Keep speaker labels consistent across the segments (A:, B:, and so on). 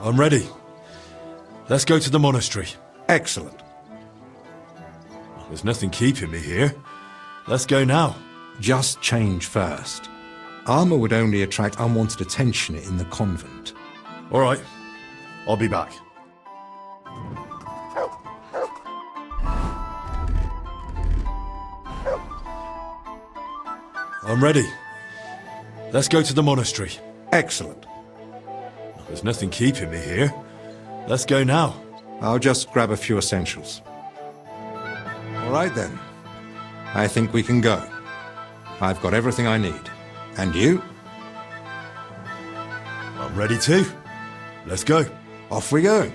A: I'm ready. Let's go to the monastery.
B: Excellent.
A: There's nothing keeping me here. Let's go now.
B: Just change first. Armor would only attract unwanted attention in the convent.
A: All right. I'll be back. I'm ready. Let's go to the monastery.
B: Excellent.
A: There's nothing keeping me here. Let's go now.
B: I'll just grab a few essentials. All right then. I think we can go. I've got everything I need. And you?
A: I'm ready too. Let's go.
B: Off we go.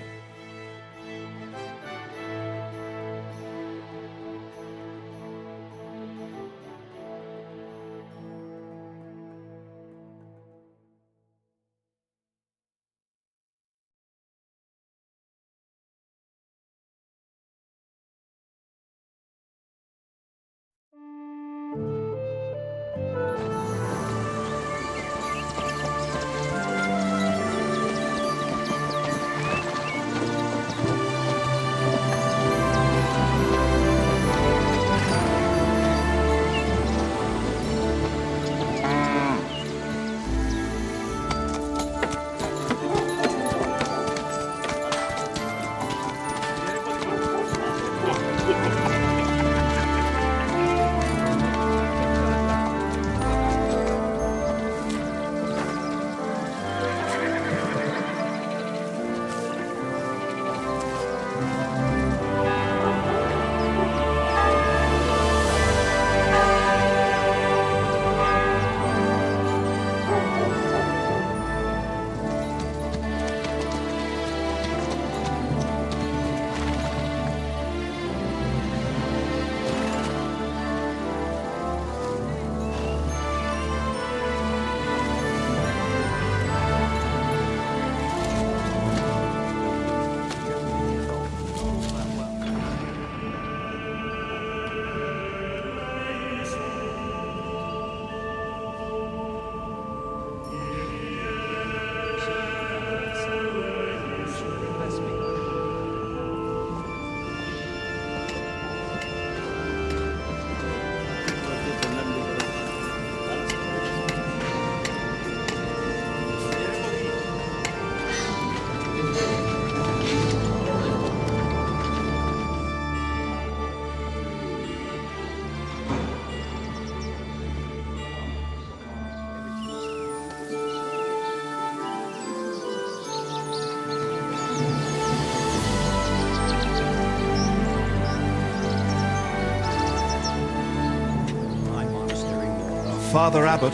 B: Father Abbot.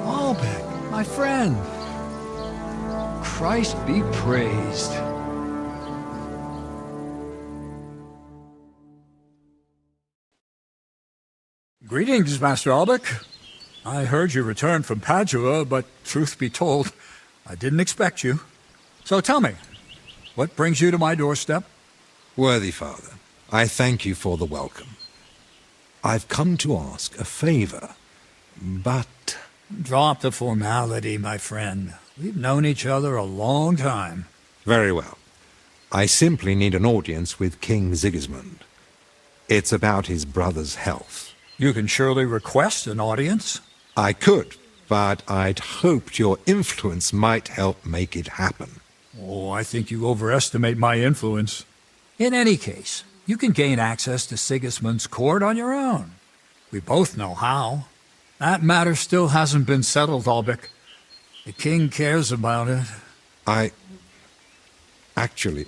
C: Albeck, my friend. Christ be praised. Greetings, Master Albeck. I heard you returned from Padua, but truth be told, I didn't expect you. So tell me, what brings you to my doorstep?
B: Worthy Father, I thank you for the welcome. I've come to ask a favor, but...
C: Drop the formality, my friend. We've known each other a long time.
B: Very well. I simply need an audience with King Sigismund. It's about his brother's health.
C: You can surely request an audience.
B: I could, but I'd hoped your influence might help make it happen.
C: Oh, I think you overestimate my influence. In any case, you can gain access to Sigismund's court on your own. We both know how. That matter still hasn't been settled, Albeck. The king cares about it.
B: Actually,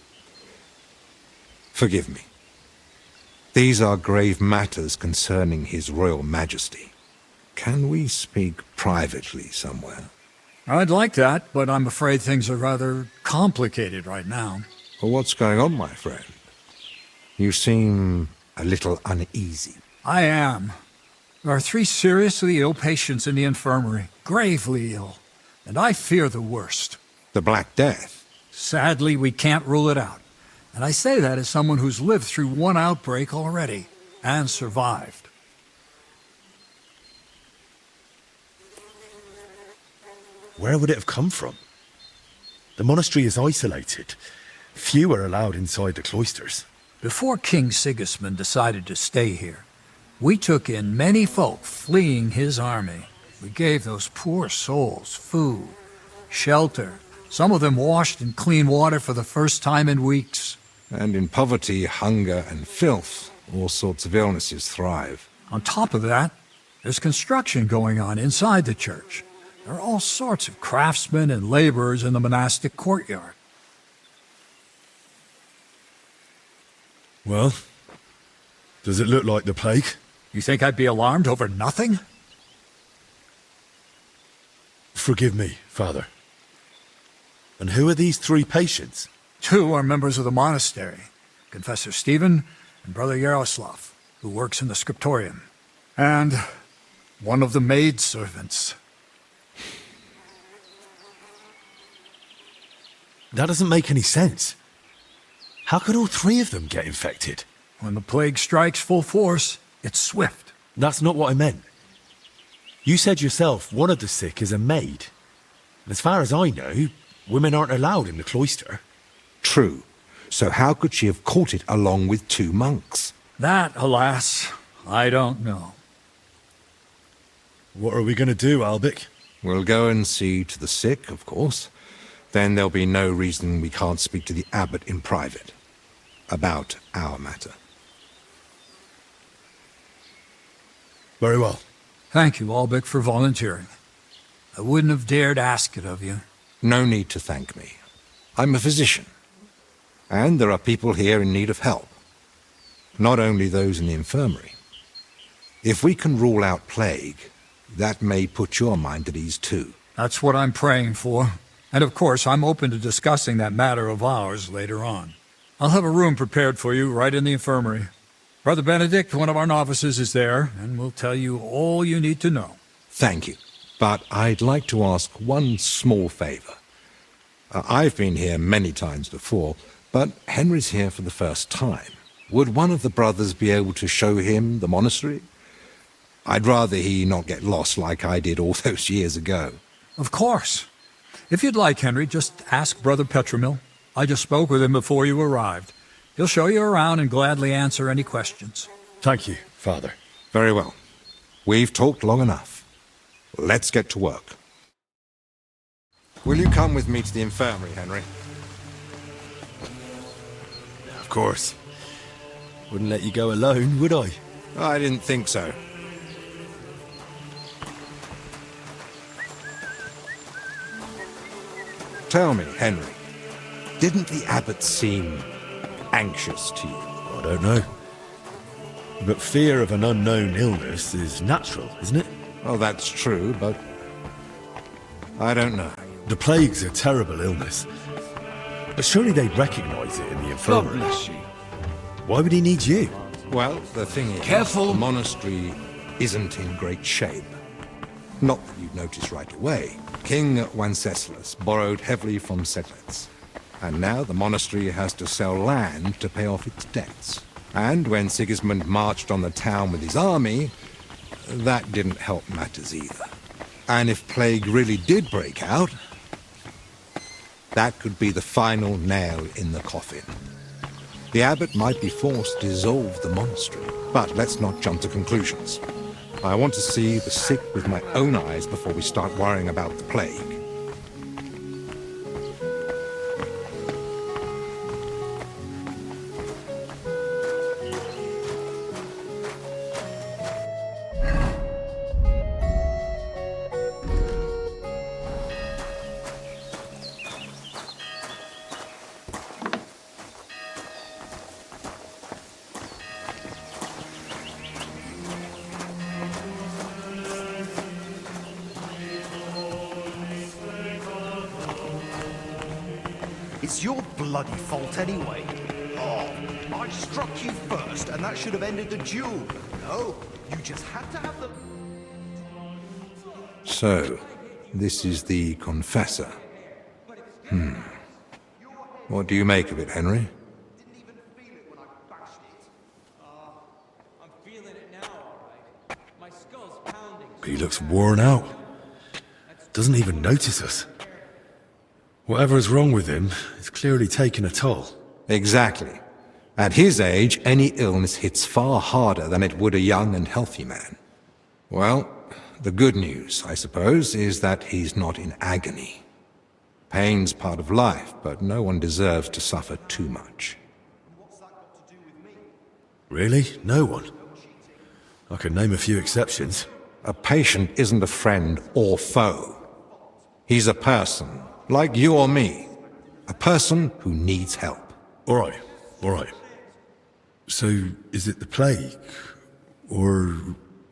B: forgive me. These are grave matters concerning His Royal Majesty. Can we speak privately somewhere?
C: I'd like that, but I'm afraid things are rather complicated right now.
B: Well, what's going on, my friend? You seem a little uneasy.
C: I am. There are 3 seriously ill patients in the infirmary, gravely ill, and I fear the worst.
B: The Black Death?
C: Sadly, we can't rule it out. And I say that as someone who's lived through one outbreak already, and survived.
D: Where would it have come from? The monastery is isolated. Few are allowed inside the cloisters.
C: Before King Sigismund decided to stay here, we took in many folk fleeing his army. We gave those poor souls food, shelter. Some of them washed in clean water for the first time in weeks.
B: And in poverty, hunger, and filth, all sorts of illnesses thrive.
C: On top of that, there's construction going on inside the church. There are all sorts of craftsmen and laborers in the monastic courtyard.
D: Well, does it look like the plague?
C: You think I'd be alarmed over nothing?
D: Forgive me, Father. And who are these 3 patients?
C: 2 are members of the monastery, Confessor Stephen and Brother Yaroslav, who works in the scriptorium, and one of the maidservants.
D: That doesn't make any sense. How could all 3 of them get infected?
C: When the plague strikes full force, it's swift.
D: That's not what I meant. You said yourself one of the sick is a maid. And as far as I know, women aren't allowed in the cloister.
B: True. So how could she have caught it along with 2 monks?
C: That, alas, I don't know.
D: What are we going to do, Albic?
B: We'll go and see to the sick, of course. Then there'll be no reason we can't speak to the abbot in private about our matter.
D: Very well.
C: Thank you, Albic, for volunteering. I wouldn't have dared ask it of you.
B: No need to thank me. I'm a physician. And there are people here in need of help. Not only those in the infirmary. If we can rule out plague, that may put your mind at ease too.
C: That's what I'm praying for. And of course, I'm open to discussing that matter of ours later on. I'll have a room prepared for you right in the infirmary. Brother Benedict, one of our novices, is there, and will tell you all you need to know.
B: Thank you. But I'd like to ask one small favor. I've been here many times before, but Henry's here for the first time. Would one of the brothers be able to show him the monastery? I'd rather he not get lost like I did all those years ago.
C: Of course. If you'd like, Henry, just ask Brother Petramil. I just spoke with him before you arrived. He'll show you around and gladly answer any questions.
D: Thank you, Father.
B: Very well. We've talked long enough. Let's get to work. Will you come with me to the infirmary, Henry?
D: Of course. Wouldn't let you go alone, would I?
B: I didn't think so. Tell me, Henry, didn't the abbot seem anxious to you?
D: I don't know. But fear of an unknown illness is natural, isn't it?
B: Well, that's true, but I don't know.
D: The plague's a terrible illness. But surely they'd recognize it in the infirmary.
E: God bless you.
D: Why would he need you?
B: Well, the thing is,
E: Careful.
B: the monastery isn't in great shape. Not that you'd notice right away. King Wenceslas borrowed heavily from settlers. And now the monastery has to sell land to pay off its debts. And when Sigismund marched on the town with his army, that didn't help matters either. And if plague really did break out, that could be the final nail in the coffin. The abbot might be forced to dissolve the monastery. But let's not jump to conclusions. I want to see the sick with my own eyes before we start worrying about the plague.
F: It's your bloody fault anyway. Oh, I struck you first, and that should have ended the duel. No, you just had to have them.
B: So, this is the confessor. What do you make of it, Henry?
E: I'm feeling it now, all right. My skull's pounding.
D: He looks worn out.
A: Doesn't even notice us. Whatever is wrong with him is clearly taking a toll.
B: Exactly. At his age, any illness hits far harder than it would a young and healthy man. Well, the good news, I suppose, is that he's not in agony. Pain's part of life, but no one deserves to suffer too much.
A: Really? No one? I can name a few exceptions.
B: A patient isn't a friend or foe. He's a person, like you or me. A person who needs help.
A: All right, all right. So, is it the plague? Or...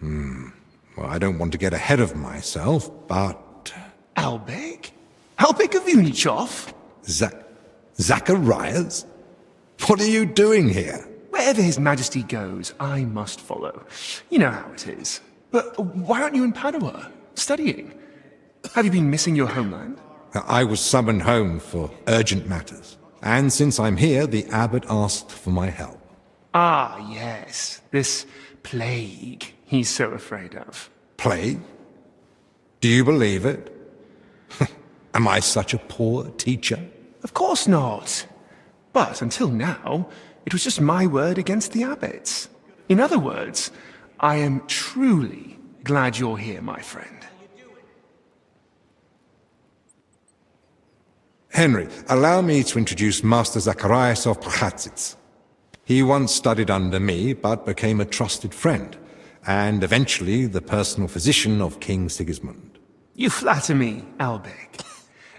B: Well, I don't want to get ahead of myself, but...
F: Albek? Albek of Unichov?
B: Zacharias? What are you doing here?
F: Wherever His Majesty goes, I must follow. You know how it is. But why aren't you in Padua, studying? Have you been missing your homeland?
B: I was summoned home for urgent matters. And since I'm here, the abbot asked for my help.
F: Ah, yes. This plague he's so afraid of.
B: Plague? Do you believe it? Am I such a poor teacher?
F: Of course not. But until now, it was just my word against the abbot's. In other words, I am truly glad you're here, my friend.
B: Henry, allow me to introduce Master Zacharias of Prchatsitz. He once studied under me, but became a trusted friend, and eventually the personal physician of King Sigismund.
F: You flatter me, Albek.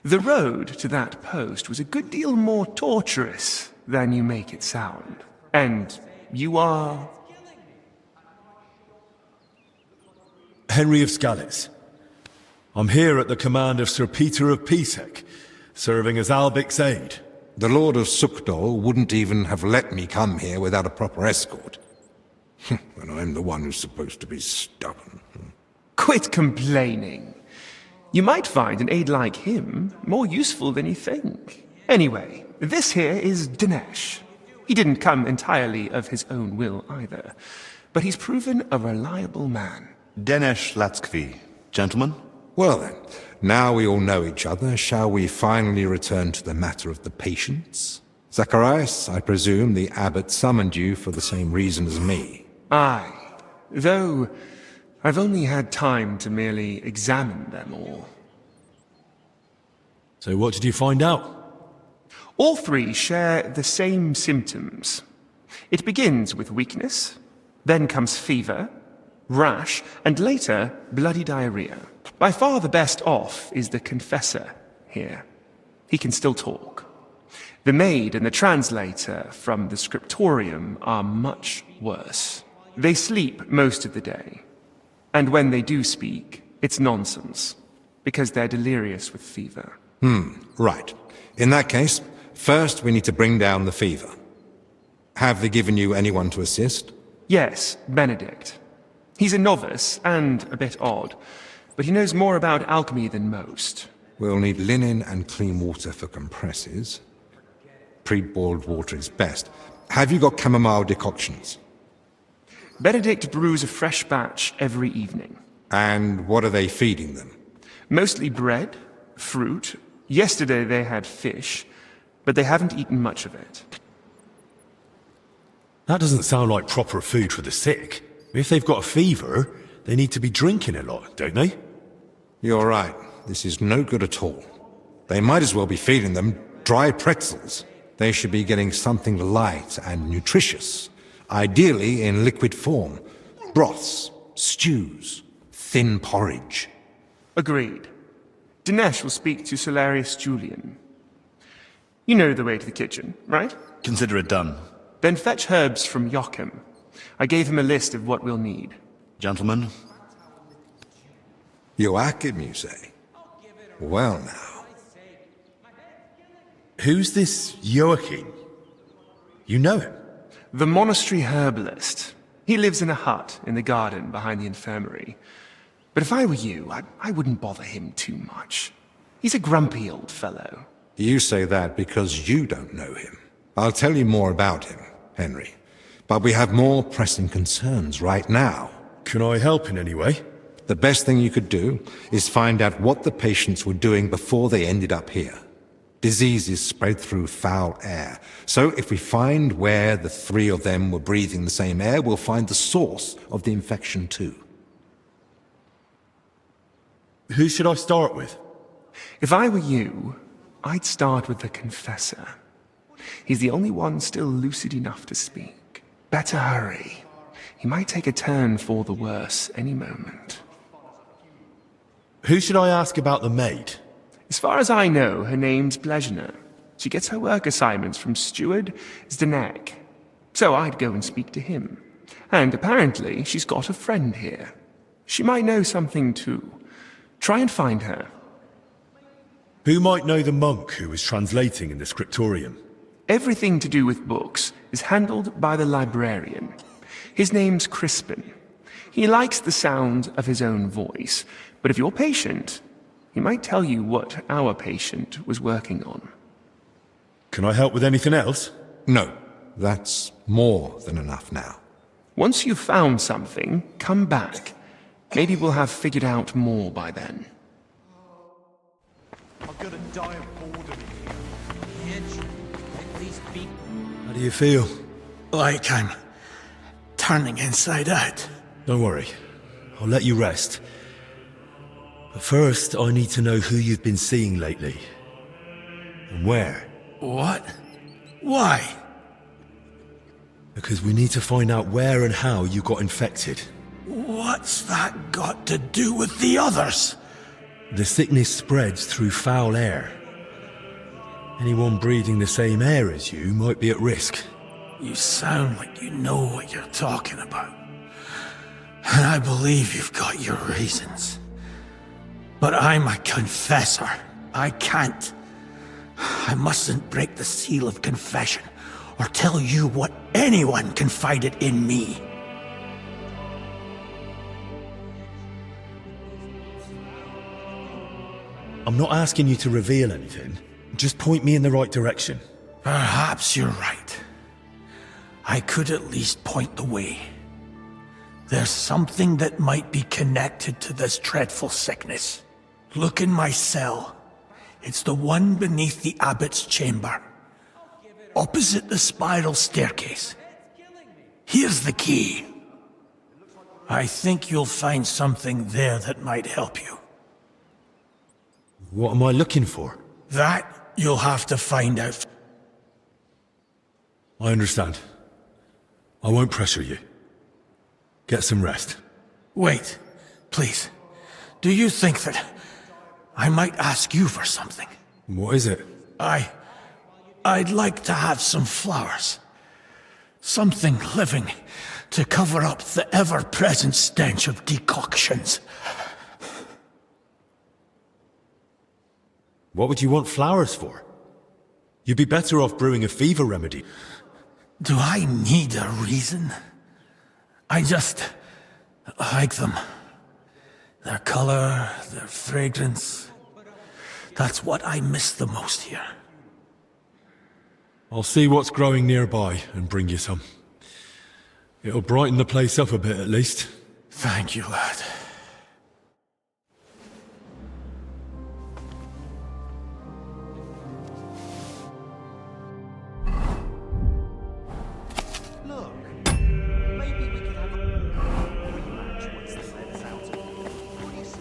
F: The road to that post was a good deal more torturous than you make it sound. And you are...
A: Henry of Skalitz. I'm here at the command of Sir Peter of Pisek, serving as Albic's aide.
B: The Lord of Sukdol wouldn't even have let me come here without a proper escort. And I'm the one who's supposed to be stubborn.
F: Quit complaining. You might find an aide like him more useful than you think. Anyway, this here is Dinesh. He didn't come entirely of his own will either, but he's proven a reliable man.
G: Dinesh Latskvi. Gentlemen?
B: Well then, now we all know each other, shall we finally return to the matter of the patients? Zacharias, I presume the abbot summoned you for the same reason as me.
F: Aye, though I've only had time to merely examine them all.
A: So what did you find out?
F: All three share the same symptoms. It begins with weakness, then comes fever, rash, and later bloody diarrhea. By far the best off is the confessor here. He can still talk. The maid and the translator from the scriptorium are much worse. They sleep most of the day. And when they do speak, it's nonsense, because they're delirious with fever.
B: Right. In that case, first we need to bring down the fever. Have they given you anyone to assist?
F: Yes, Benedict. He's a novice and a bit odd, but he knows more about alchemy than most.
B: We'll need linen and clean water for compresses. Pre-boiled water is best. Have you got chamomile decoctions?
F: Benedict brews a fresh batch every evening.
B: And what are they feeding them?
F: Mostly bread, fruit. Yesterday they had fish, but they haven't eaten much of it.
A: That doesn't sound like proper food for the sick. If they've got a fever, they need to be drinking a lot, don't they?
B: You're right. This is no good at all. They might as well be feeding them dry pretzels. They should be getting something light and nutritious, ideally in liquid form. Broths, stews, thin porridge.
F: Agreed. Dinesh will speak to Solarius Julian. You know the way to the kitchen, right?
G: Consider it done.
F: Then fetch herbs from Joachim. I gave him a list of what we'll need.
G: Gentlemen?
B: Joachim, you say? Well now.
A: Who's this Joachim? You know him?
F: The monastery herbalist. He lives in a hut in the garden behind the infirmary. But if I were you, I wouldn't bother him too much. He's a grumpy old fellow.
B: You say that because you don't know him. I'll tell you more about him, Henry. But we have more pressing concerns right now.
A: Can I help in any way?
B: The best thing you could do is find out what the patients were doing before they ended up here. Diseases spread through foul air. So if we find where the three of them were breathing the same air, we'll find the source of the infection too.
A: Who should I start with?
F: If I were you, I'd start with the confessor. He's the only one still lucid enough to speak. Better hurry. He might take a turn for the worse any moment.
A: Who should I ask about the maid?
F: As far as I know, her name's Blesner. She gets her work assignments from Steward Zdenek. So I'd go and speak to him. And apparently, she's got a friend here. She might know something too. Try and find her.
A: Who might know the monk who was translating in the scriptorium?
F: Everything to do with books is handled by the librarian. His name's Crispin. He likes the sound of his own voice, but if you're patient, he might tell you what our patient was working on.
A: Can I help with anything else?
B: No, that's more than enough now.
F: Once you've found something, come back. Maybe we'll have figured out more by then.
E: I'm gonna die of boredom here.
H: At least be
A: How do you feel?
I: Like I'm turning inside out.
A: Don't worry. I'll let you rest. But first, I need to know who you've been seeing lately. And where.
I: What? Why?
A: Because we need to find out where and how you got infected.
I: What's that got to do with the others?
A: The sickness spreads through foul air. Anyone breathing the same air as you might be at risk.
I: You sound like you know what you're talking about. And I believe you've got your reasons. But I'm a confessor. I can't. I mustn't break the seal of confession or tell you what anyone confided in me.
A: I'm not asking you to reveal anything. Just point me in the right direction.
I: Perhaps you're right. I could at least point the way. There's something that might be connected to this dreadful sickness. Look in my cell. It's the one beneath the abbot's chamber, opposite the spiral staircase. Here's the key. I think you'll find something there that might help you.
A: What am I looking for?
I: That you'll have to find out.
A: I understand. I won't pressure you. Get some rest.
I: Wait, please. Do you think that I might ask you for something?
A: What is it?
I: I'd like to have some flowers. Something living to cover up the ever-present stench of decoctions.
A: What would you want flowers for? You'd be better off brewing a fever remedy.
I: Do I need a reason? I just like them. Their color, their fragrance. That's what I miss the most here.
A: I'll see what's growing nearby and bring you some. It'll brighten the place up a bit at least.
I: Thank you, lad.
E: Look, maybe we could have a rematch once this let's out. What do you say?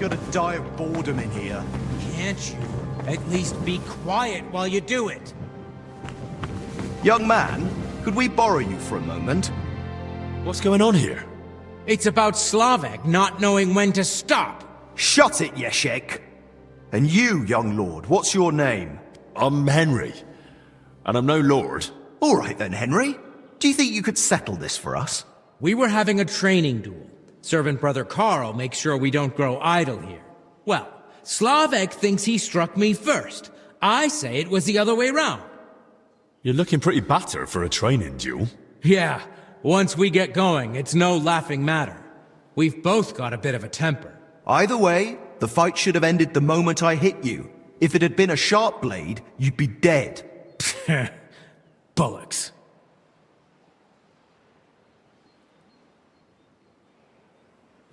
E: gonna die of boredom in here.
H: Can't you at least be quiet while you do it?
E: Young man, could we borrow you for a moment?
D: What's going on here?
H: It's about Slavek not knowing when to stop.
E: Shut it, Yeshek! And you, young lord, what's your name?
D: I'm Henry, and I'm no lord.
E: All right then, Henry. Do you think you could settle this for us?
H: We were having a training duel. Servant Brother Carl makes sure we don't grow idle here. Well, Slavek thinks he struck me first. I say it was the other way round.
D: You're looking pretty battered for a training duel.
H: Yeah, once we get going, it's no laughing matter. We've both got a bit of a temper.
E: Either way, the fight should have ended the moment I hit you. If it had been a sharp blade, you'd be dead.
H: Bullocks.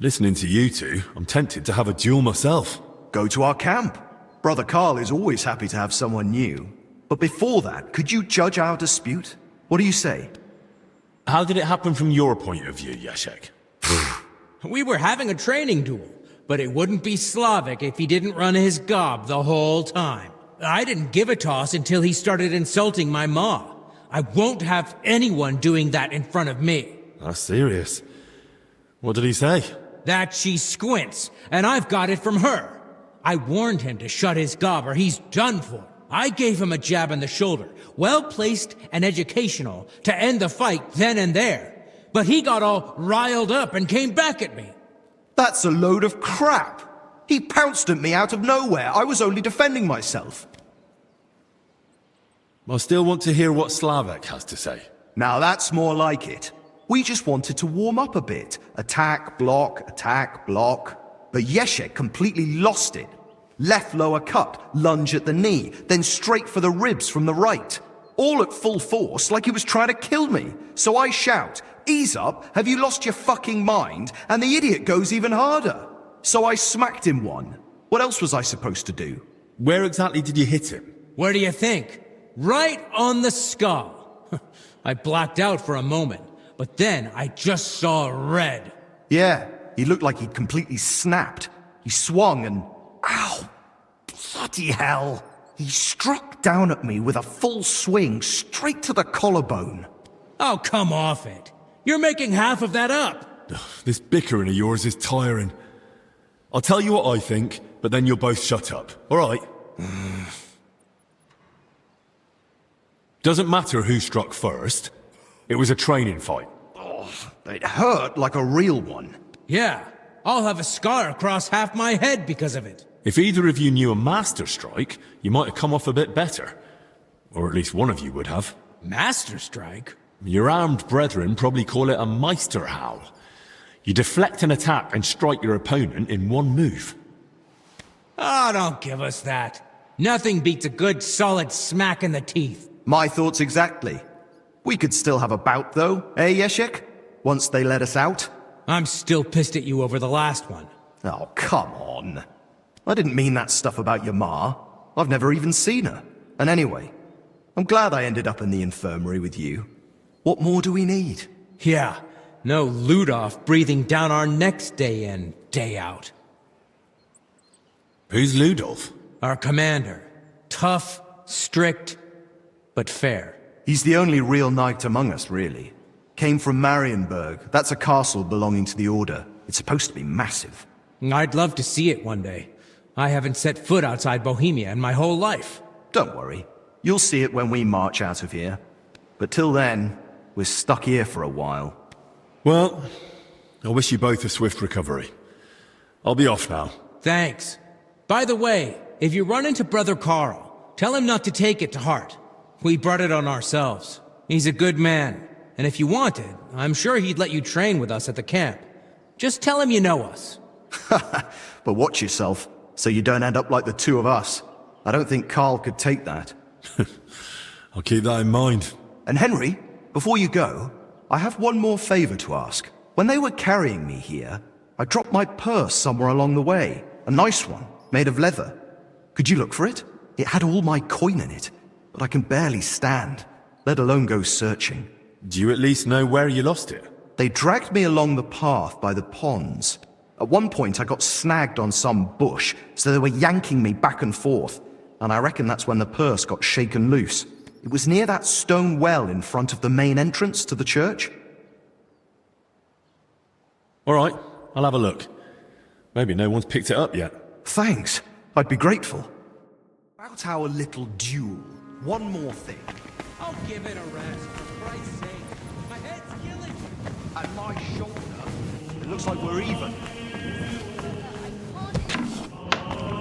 A: Listening to you two, I'm tempted to have a duel myself.
E: Go to our camp. Brother Carl is always happy to have someone new. But before that, could you judge our dispute? What do you say?
D: How did it happen from your point of view, Yashek?
H: We were having a training duel, but it wouldn't be Slavek if he didn't run his gob the whole time. I didn't give a toss until he started insulting my ma. I won't have anyone doing that in front of me.
A: That's serious. What did he say?
H: That she squints, and I've got it from her. I warned him to shut his gob or he's done for. I gave him a jab in the shoulder, well-placed and educational, to end the fight then and there. But he got all riled up and came back at me.
E: That's a load of crap. He pounced at me out of nowhere. I was only defending myself.
A: I still want to hear what Slavek has to say.
E: Now that's more like it. We just wanted to warm up a bit. Attack, block, But Yeshek completely lost it. Left lower cut, lunge at the knee, then straight for the ribs from the right. All at full force, like he was trying to kill me. So I shout, "Ease up, have you lost your fucking mind?" And the idiot goes even harder. So I smacked him one. What else was I supposed to do?
A: Where exactly did you hit him?
H: Where do you think? Right on the skull. I blacked out for a moment, but then I just saw red.
E: Yeah, he looked like he'd completely snapped. He swung and... Ow! Bloody hell! He struck down at me with a full swing straight to the collarbone.
H: Oh, come off it. You're making half of that up.
A: This bickering of yours is tiring. I'll tell you what I think, but then you'll both shut up, all right? Doesn't matter who struck first. It was a training fight.
E: Oh, it hurt like a real one.
H: Yeah, I'll have a scar across half my head because of it.
A: If either of you knew a master strike, you might have come off a bit better. Or at least one of you would have.
H: Master strike?
A: Your armed brethren probably call it a Meisterhau. You deflect an attack and strike your opponent in one move.
H: Oh, don't give us that. Nothing beats a good solid smack in the teeth.
E: My thoughts exactly. We could still have a bout though, eh, Yeshek? Once they let us out.
H: I'm still pissed at you over the last one.
E: Oh, come on. I didn't mean that stuff about your ma. I've never even seen her. And anyway, I'm glad I ended up in the infirmary with you. What more do we need?
H: Yeah, no Ludolf breathing down our necks day in, day out.
A: Who's Ludolf?
H: Our commander. Tough, strict, but fair.
E: He's the only real knight among us, really. Came from Marienburg. That's a castle belonging to the Order. It's supposed to be massive.
H: I'd love to see it one day. I haven't set foot outside Bohemia in my whole life.
E: Don't worry. You'll see it when we march out of here. But till then, we're stuck here for a while.
A: Well, I wish you both a swift recovery. I'll be off now.
H: Thanks. By the way, if you run into Brother Carl, tell him not to take it to heart. We brought it on ourselves. He's a good man. And if you wanted, I'm sure he'd let you train with us at the camp. Just tell him you know us.
E: But watch yourself, so you don't end up like the two of us. I don't think Carl could take that.
A: I'll keep that in mind.
E: And Henry, before you go, I have one more favor to ask. When they were carrying me here, I dropped my purse somewhere along the way. A nice one, made of leather. Could you look for it? It had all my coin in it, but I can barely stand, let alone go searching.
A: Do you at least know where you lost it?
E: They dragged me along the path by the ponds. At one point, I got snagged on some bush, so they were yanking me back and forth, and I reckon that's when the purse got shaken loose. It was near that stone well in front of the main entrance to the church.
A: All right, I'll have a look. Maybe no one's picked it up yet.
E: Thanks. I'd be grateful. About our little duel, one more thing.
H: Oh, give it a rest, for Christ's sake. My head's killing me.
E: And my shoulder. It looks like we're even.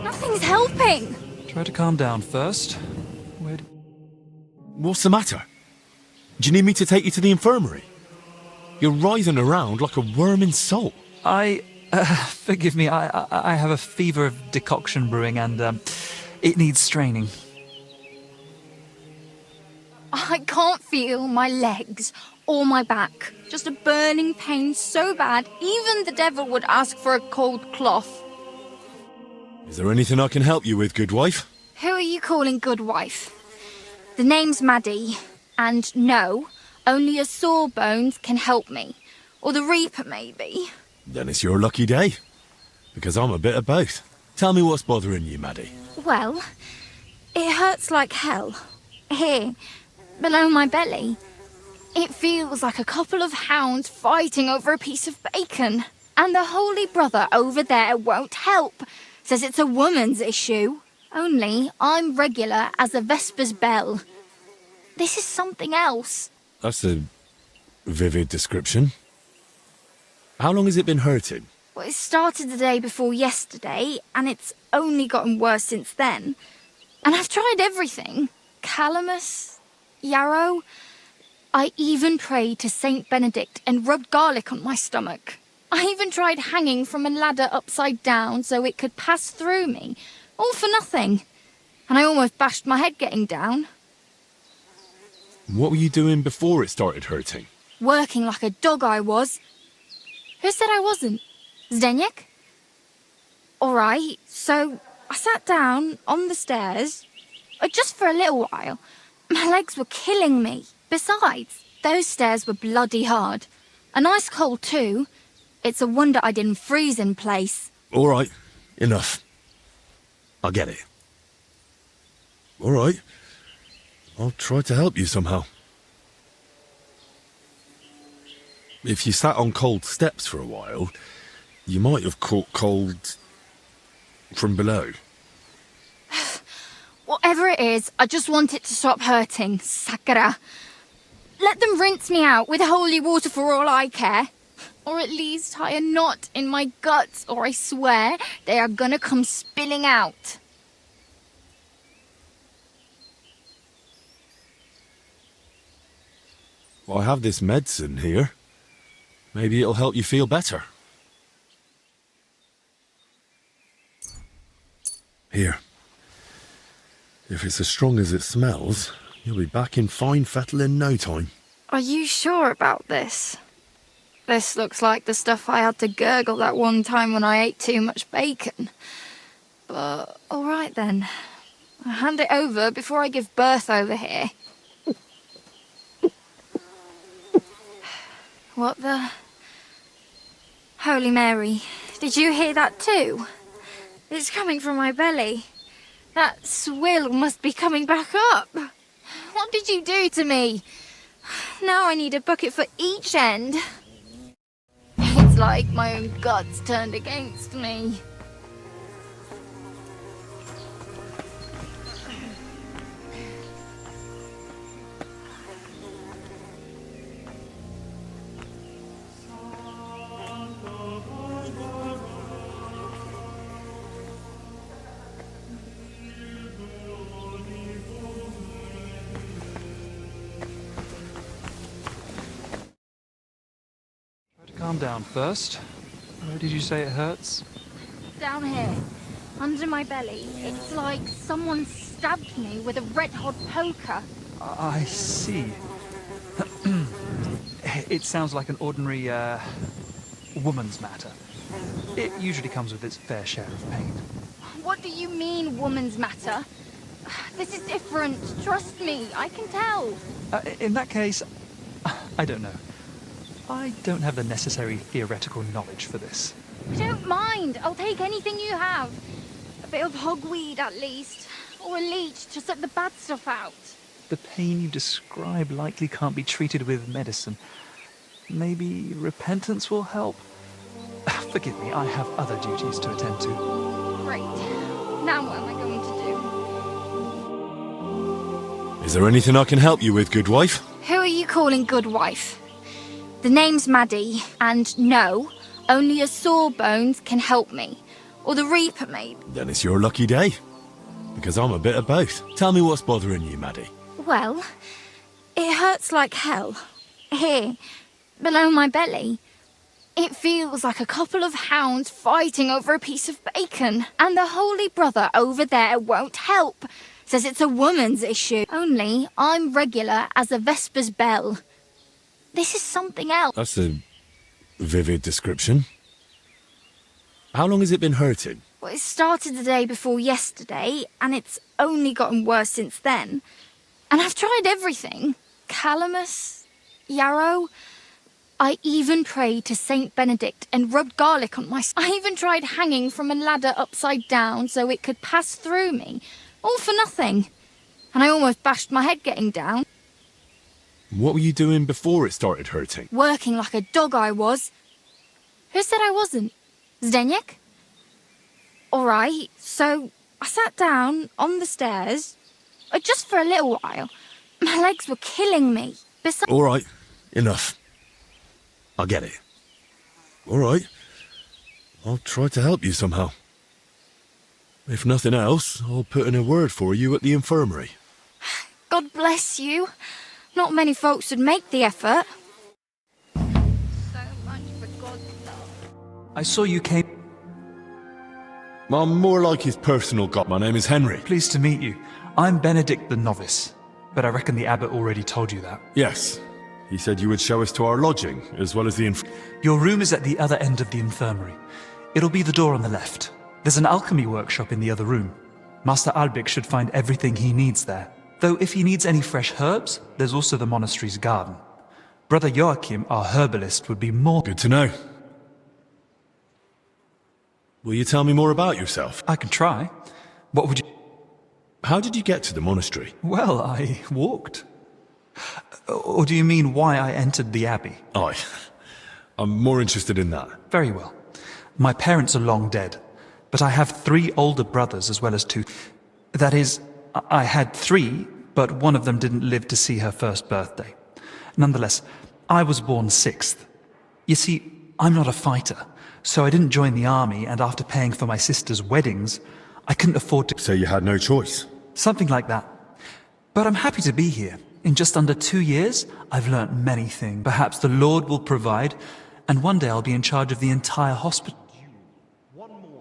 J: Nothing's helping.
K: Try to calm down first. Wait.
D: What's the matter? Do you need me to take you to the infirmary? You're writhing around like a worm in salt.
K: Forgive me, I have a fever of decoction brewing and, it needs straining.
J: I can't feel my legs or my back. Just a burning pain so bad, even the devil would ask for a cold cloth.
A: Is there anything I can help you with, good wife?
J: Who are you calling good wife? The name's Maddie, and no, only a sawbones can help me. Or the Reaper, maybe.
A: Then it's your lucky day. Because I'm a bit of both. Tell me what's bothering you, Maddie.
J: Well, it hurts like hell. Here, below my belly. It feels like a couple of hounds fighting over a piece of bacon. And the Holy Brother over there won't help. Says it's a woman's issue. Only I'm regular as a Vesper's bell. This is something else.
A: That's a vivid description. How long has it been hurting?
J: Well, it started the day before yesterday, and it's only gotten worse since then. And I've tried everything. Calamus, yarrow. I even prayed to Saint Benedict and rubbed garlic on my stomach. I even tried hanging from a ladder upside down so it could pass through me. All for nothing. And I almost bashed my head getting down.
A: What were you doing before it started hurting?
J: Working like a dog I was. Who said I wasn't? Zdeněk? All right, so I sat down on the stairs, just for a little while. My legs were killing me. Besides, those stairs were bloody hard. And ice cold too. It's a wonder I didn't freeze in place.
A: All right, enough. I get it. All right. I'll try to help you somehow. If you sat on cold steps for a while, you might have caught cold from below.
J: Whatever it is, I just want it to stop hurting. Sakura. Let them rinse me out with holy water for all I care. Or at least tie a knot in my guts, or I swear they are gonna come spilling out.
A: Well, I have this medicine here. Maybe it'll help you feel better. Here. If it's as strong as it smells, you'll be back in fine fettle in no time.
J: Are you sure about this? This looks like the stuff I had to gurgle that one time when I ate too much bacon. But, all right then. I'll hand it over before I give birth over here. What the... Holy Mary, did you hear that too? It's coming from my belly. That swill must be coming back up. What did you do to me? Now I need a bucket for each end. It's like my own guts turned against me.
K: Calm down first. Where did you say it hurts?
J: Down here, under my belly, it's like someone stabbed me with a red-hot poker.
K: I see. It sounds like an ordinary, woman's matter. It usually comes with its fair share of pain.
J: What do you mean, woman's matter? This is different. Trust me, I can tell.
K: In that case, I don't know. I don't have the necessary theoretical knowledge for this.
J: I don't mind. I'll take anything you have. A bit of hogweed, at least. Or a leech to suck the bad stuff out.
K: The pain you describe likely can't be treated with medicine. Maybe repentance will help? Forgive me, I have other duties to attend to.
J: Great. Now what am I going to do?
A: Is there anything I can help you with, good wife?
J: Who are you calling good wife? The name's Maddie, and no, only a Sawbones can help me. Or the Reaper, maybe.
A: Then it's your lucky day. Because I'm a bit of both. Tell me what's bothering you, Maddie.
J: Well, it hurts like hell. Here, below my belly. It feels like a couple of hounds fighting over a piece of bacon. And the Holy Brother over there won't help. Says it's a woman's issue. Only I'm regular as a Vesper's bell. This is something else.
A: That's a vivid description. How long has it been hurting?
J: Well, it started the day before yesterday, and it's only gotten worse since then. And I've tried everything. Calamus, yarrow. I even prayed to Saint Benedict and rubbed garlic on my... I even tried hanging from a ladder upside down so it could pass through me. All for nothing. And I almost bashed my head getting down.
A: What were you doing before it started hurting?
J: Working like a dog I was. Who said I wasn't? Zdeněk? All right, so I sat down on the stairs, just for a little while. My legs were killing me.
A: All right, enough. I get it. All right. I'll try to help you somehow. If nothing else, I'll put in a word for you at the infirmary.
J: God bless you. Not many folks would make the effort. So much for God's love.
K: I saw you came...
A: I'm more like his personal god. My name is Henry.
K: Pleased to meet you. I'm Benedict the Novice, but I reckon the abbot already told you that.
A: Yes. He said you would show us to our lodging, as well as the
K: Your room is at the other end of the infirmary. It'll be the door on the left. There's an alchemy workshop in the other room. Master Albic should find everything he needs there. Though if he needs any fresh herbs, there's also the monastery's garden. Brother Joachim, our herbalist, would be more...
A: Good to know. Will you tell me more about yourself?
K: I can try. What would you...
A: How did you get to the monastery?
K: Well, I walked. Or do you mean why I entered the abbey?
A: I'm more interested in that.
K: Very well. My parents are long dead, but I have 3 older brothers as well as 2. That is, I had 3, but one of them didn't live to see her first birthday. Nonetheless, I was born 6th. You see, I'm not a fighter, so I didn't join the army, and after paying for my sister's weddings, I couldn't afford to...
A: So you had no choice?
K: Something like that. But I'm happy to be here. In just under 2 years, I've learnt many things. Perhaps the Lord will provide, and one day I'll be in charge of the entire hospital.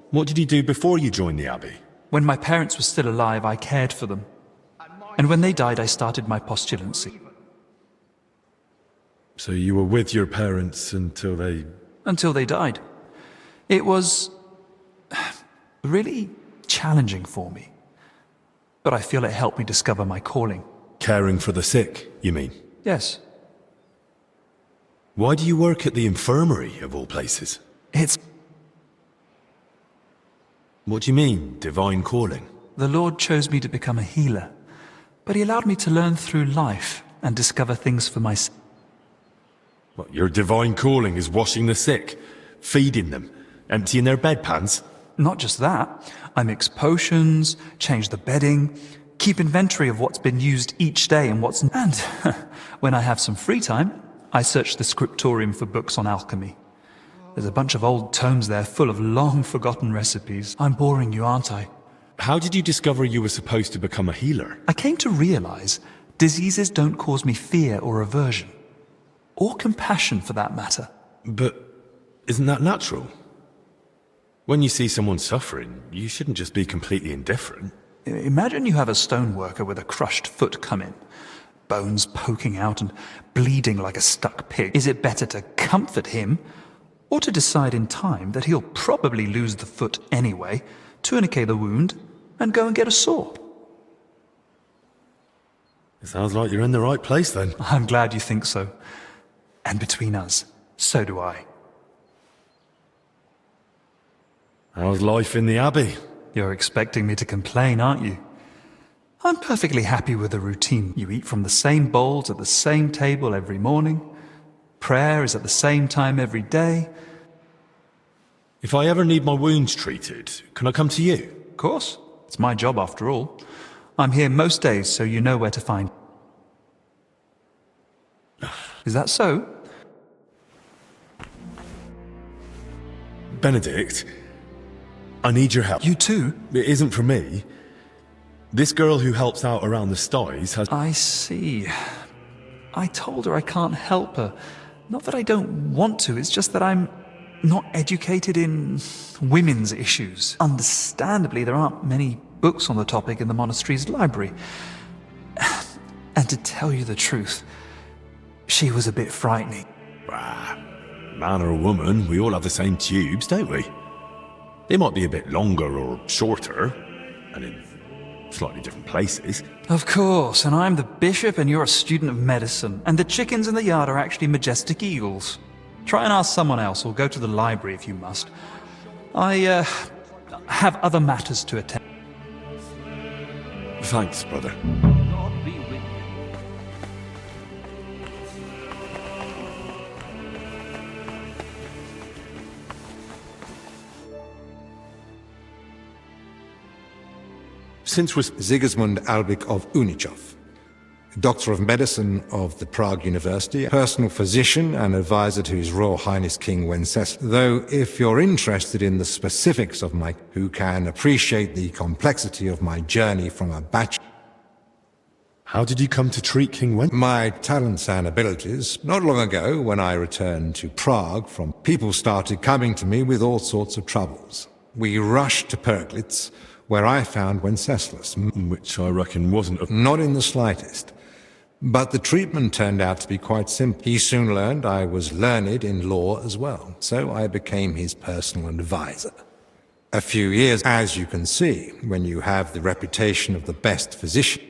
A: What did you do before you joined the abbey?
K: When my parents were still alive, I cared for them. And when they died, I started my postulancy.
A: So you were with your parents until they...
K: Until they died. It was... really challenging for me. But I feel it helped me discover my calling.
A: Caring for the sick, you mean?
K: Yes.
A: Why do you work at the infirmary, of all places?
K: It's...
A: What do you mean, divine calling?
K: The Lord chose me to become a healer, but he allowed me to learn through life and discover things for myself.
A: What, your divine calling is washing the sick, feeding them, emptying their bedpans?
K: Not just that. I mix potions, change the bedding, keep inventory of what's been used each day and what's... And when I have some free time, I search the scriptorium for books on alchemy. There's a bunch of old tomes there full of long-forgotten recipes. I'm boring you, aren't I?
A: How did you discover you were supposed to become a healer?
K: I came to realize diseases don't cause me fear or aversion. Or compassion, for that matter.
A: But isn't that natural? When you see someone suffering, you shouldn't just be completely indifferent.
K: Imagine you have a stoneworker with a crushed foot come in, bones poking out and bleeding like a stuck pig. Is it better to comfort him, or to decide in time that he'll probably lose the foot anyway, tourniquet the wound, and go and get a saw?
A: It sounds like you're in the right place then.
K: I'm glad you think so. And between us, so do I.
A: How's life in the Abbey?
K: You're expecting me to complain, aren't you? I'm perfectly happy with the routine. You eat from the same bowls at the same table every morning. Prayer is at the same time every day.
A: If I ever need my wounds treated, can I come to you?
K: Of course. It's my job after all. I'm here most days, so you know where to find. Is that so?
A: Benedict, I need your help.
K: You too?
A: It isn't for me. This girl who helps out around the styes has...
K: I see. I told her I can't help her. Not that I don't want to, it's just that I'm not educated in women's issues. Understandably, there aren't many books on the topic in the monastery's library. And to tell you the truth, she was a bit frightening.
A: Man or woman, we all have the same tubes, don't we? They might be a bit longer or shorter, and in slightly different places.
K: Of course, and I'm the bishop and you're a student of medicine, and the chickens in the yard are actually majestic eagles. Try and ask someone else, or go to the library if you must. I have other matters to attend.
A: Thanks, brother. Since was
B: Sigismund Albrecht of Unichov, Doctor of Medicine of the Prague University, personal physician and advisor to His Royal Highness King Wenceslas. Though if you're interested in the specifics of who can appreciate the complexity of my journey from a bachelor...
A: How did you come to treat King Wen?
B: My talents and abilities. Not long ago, when I returned to Prague people started coming to me with all sorts of troubles. We rushed to Perglitz, where I found Wenceslas.
A: Which I reckon wasn't
B: Not in the slightest. But the treatment turned out to be quite simple. He soon learned I was learned in law as well, so I became his personal advisor. A few years, as you can see, when you have the reputation of the best physician.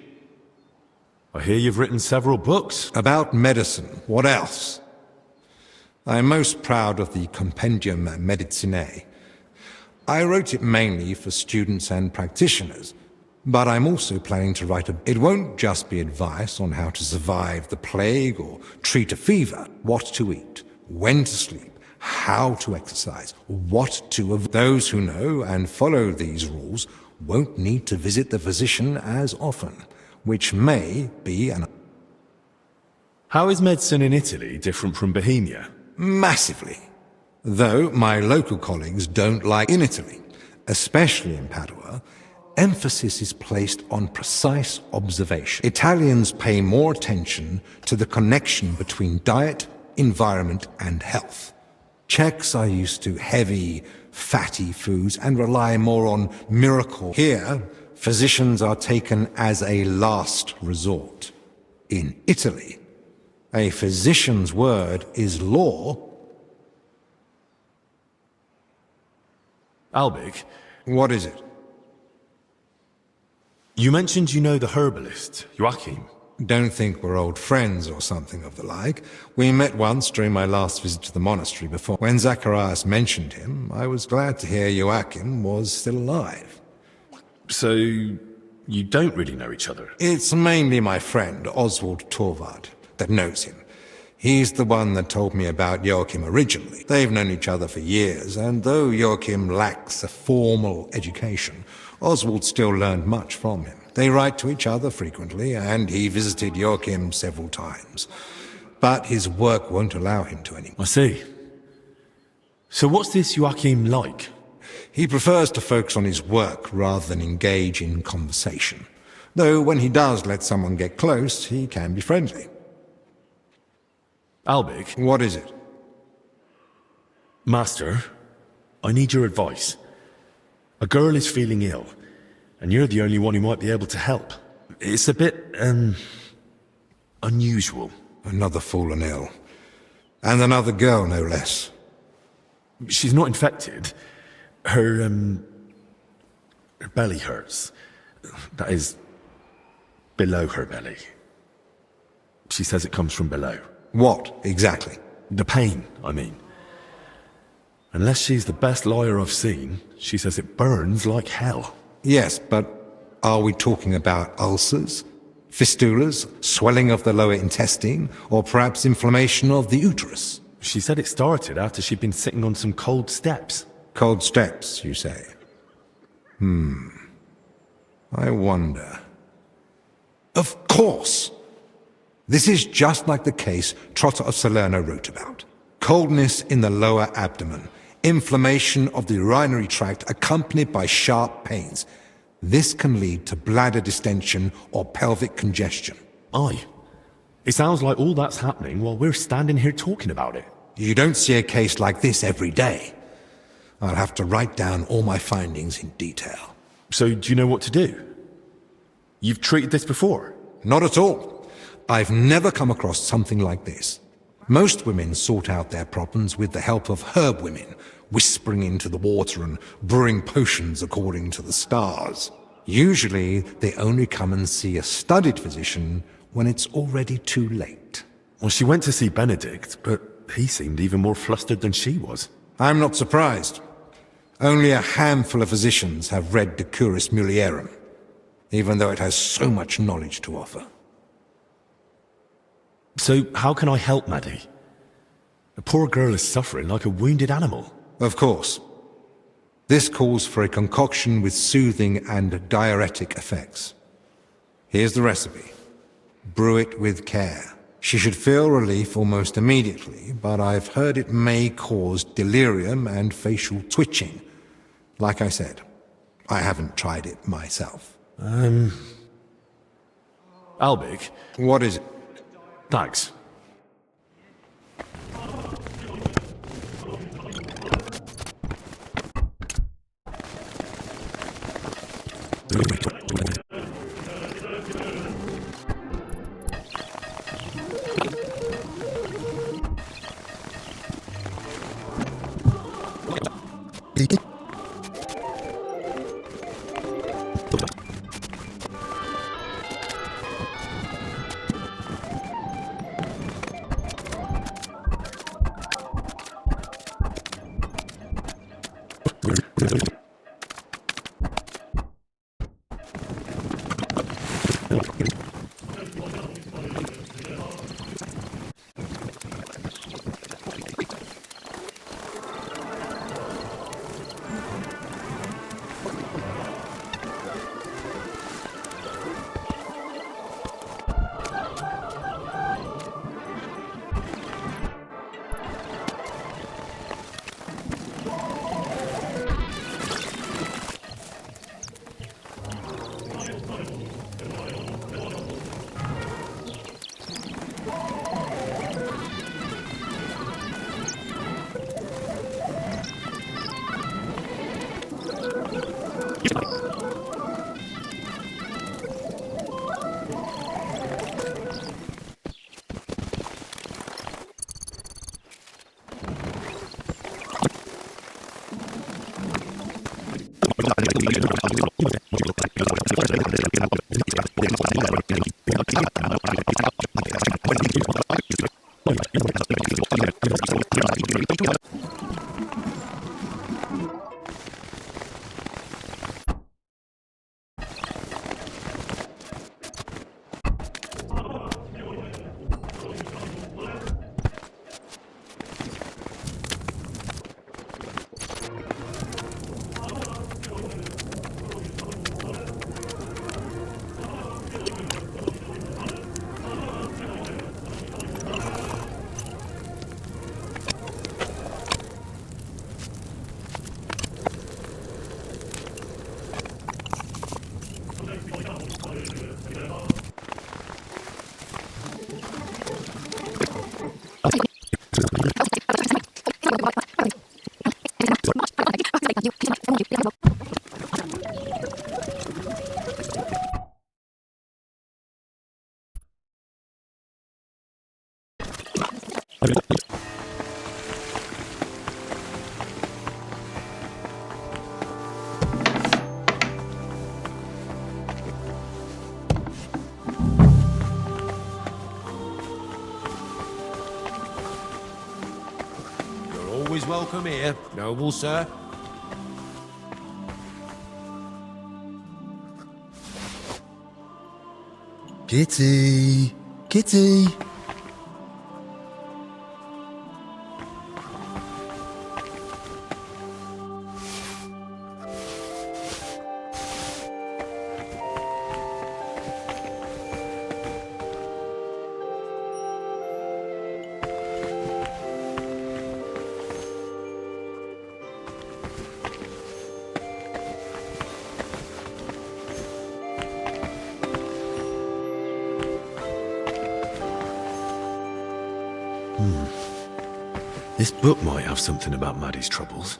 A: I hear you've written several books.
B: About medicine. What else? I'm most proud of the Compendium Medicinae. I wrote it mainly for students and practitioners, but I'm also planning to write It won't just be advice on how to survive the plague or treat a fever, what to eat, when to sleep, how to exercise, what to avoid. Those who know and follow these rules won't need to visit the physician as often, which may be an...
A: How is medicine in Italy different from Bohemia?
B: Massively. Though my local colleagues don't like in Italy, especially in Padua, emphasis is placed on precise observation. Italians pay more attention to the connection between diet, environment, and health. Czechs are used to heavy, fatty foods and rely more on miracle. Here, physicians are taken as a last resort. In Italy, a physician's word is law.
A: Albig.
B: What is it?
A: You mentioned you know the herbalist, Joachim.
B: Don't think we're old friends or something of the like. We met once during my last visit to the monastery before. When Zacharias mentioned him, I was glad to hear Joachim was still alive.
A: So, you don't really know each other?
B: It's mainly my friend, Oswald Torvald, that knows him. He's the one that told me about Joachim originally. They've known each other for years, and though Joachim lacks a formal education, Oswald still learned much from him. They write to each other frequently, and he visited Joachim several times. But his work won't allow him to anymore.
A: I see. So what's this Joachim like?
B: He prefers to focus on his work rather than engage in conversation. Though when he does let someone get close, he can be friendly.
A: Albig.
B: What is it?
A: Master, I need your advice. A girl is feeling ill, and you're the only one who might be able to help. It's a bit, unusual.
B: Another fallen ill. And another girl, no less.
A: She's not infected. Her belly hurts. That is, below her belly. She says it comes from below.
B: What, exactly?
A: The pain, I mean. Unless she's the best liar I've seen, she says it burns like hell.
B: Yes, but are we talking about ulcers, fistulas, swelling of the lower intestine, or perhaps inflammation of the uterus?
A: She said it started after she'd been sitting on some cold steps.
B: Cold steps, you say? I wonder. Of course! This is just like the case Trotter of Salerno wrote about. Coldness in the lower abdomen, inflammation of the urinary tract accompanied by sharp pains. This can lead to bladder distension or pelvic congestion.
A: Aye. It sounds like all that's happening while we're standing here talking about it.
B: You don't see a case like this every day. I'll have to write down all my findings in detail.
A: So do you know what to do? You've treated this before?
B: Not at all. I've never come across something like this. Most women sort out their problems with the help of herb women, whispering into the water and brewing potions according to the stars. Usually, they only come and see a studied physician when it's already too late.
A: Well, she went to see Benedict, but he seemed even more flustered than she was.
B: I'm not surprised. Only a handful of physicians have read De Curis Mulierum, even though it has so much knowledge to offer.
A: So how can I help Maddie? The poor girl is suffering like a wounded animal.
B: Of course. This calls for a concoction with soothing and diuretic effects. Here's the recipe. Brew it with care. She should feel relief almost immediately, but I've heard it may cause delirium and facial twitching. Like I said, I haven't tried it myself.
A: Albig?
B: What is it?
A: Thanks.
D: always welcome here, noble sir.
A: Kitty! Kitty! This book might have something about Maddie's troubles.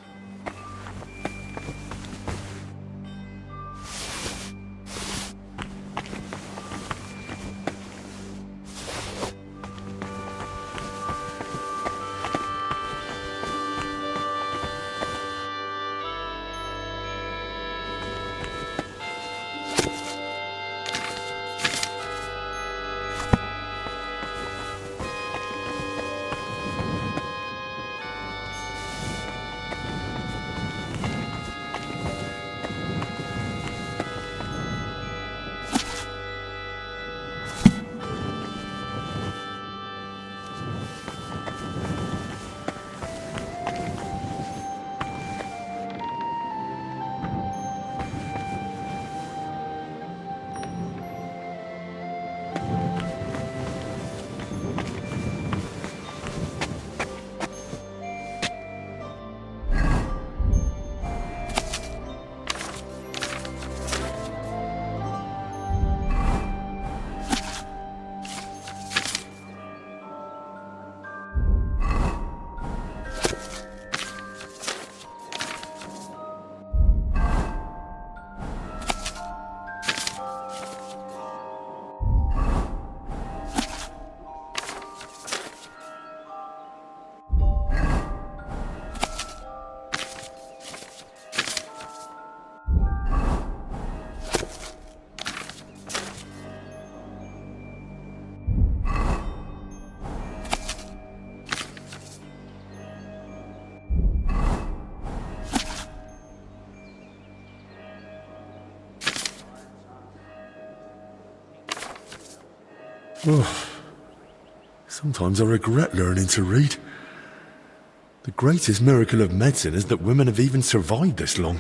A: Sometimes I regret learning to read. The greatest miracle of medicine is that women have even survived this long.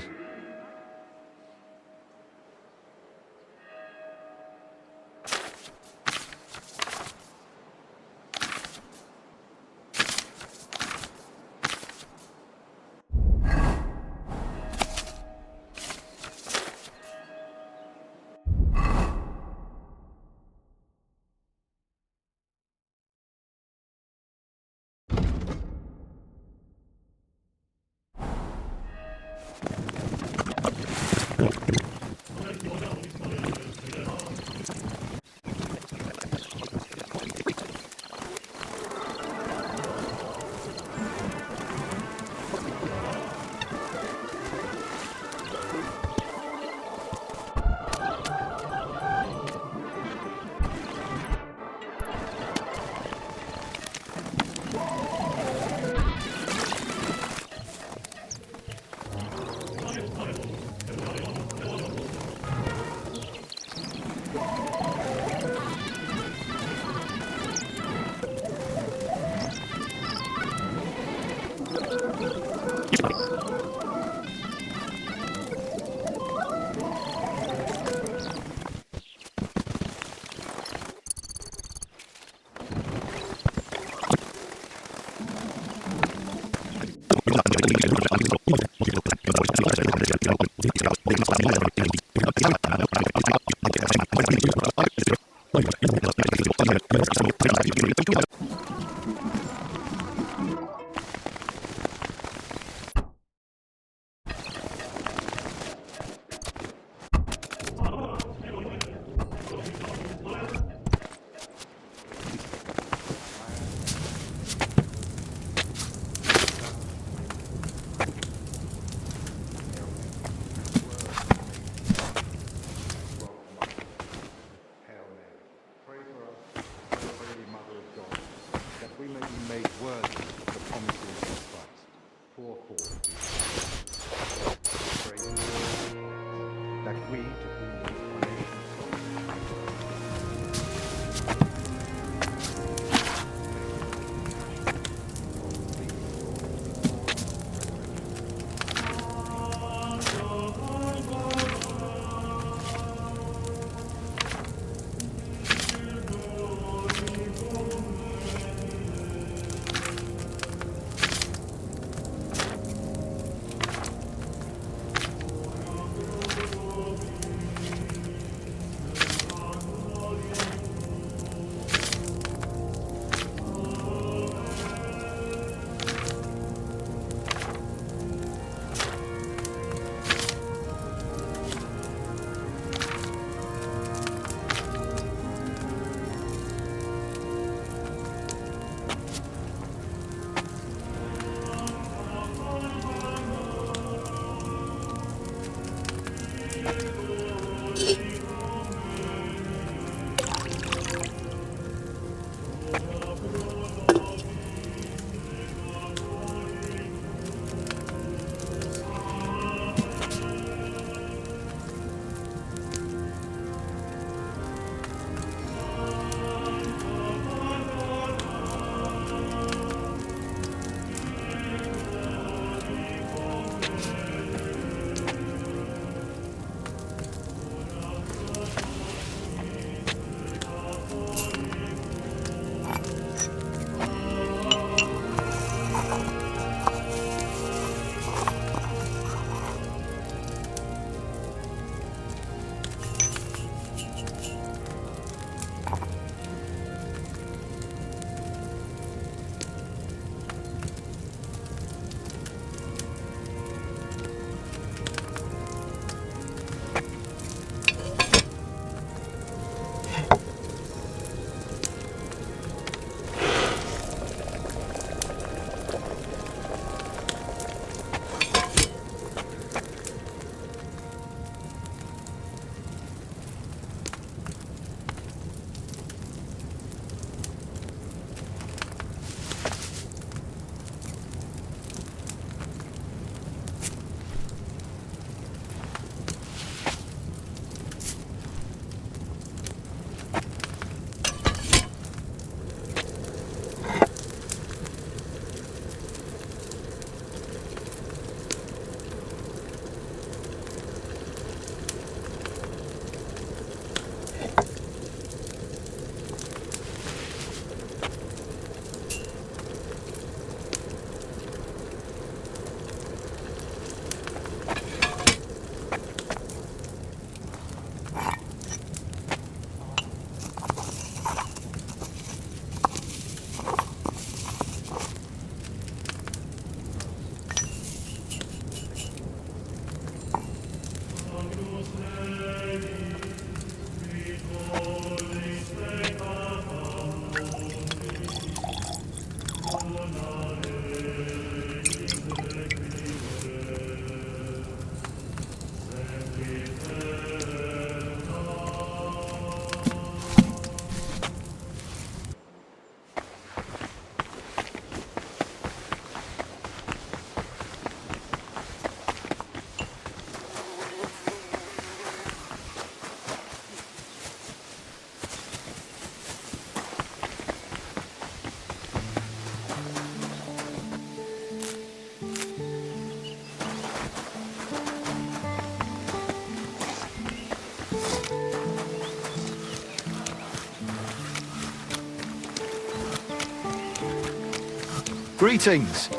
E: Greetings.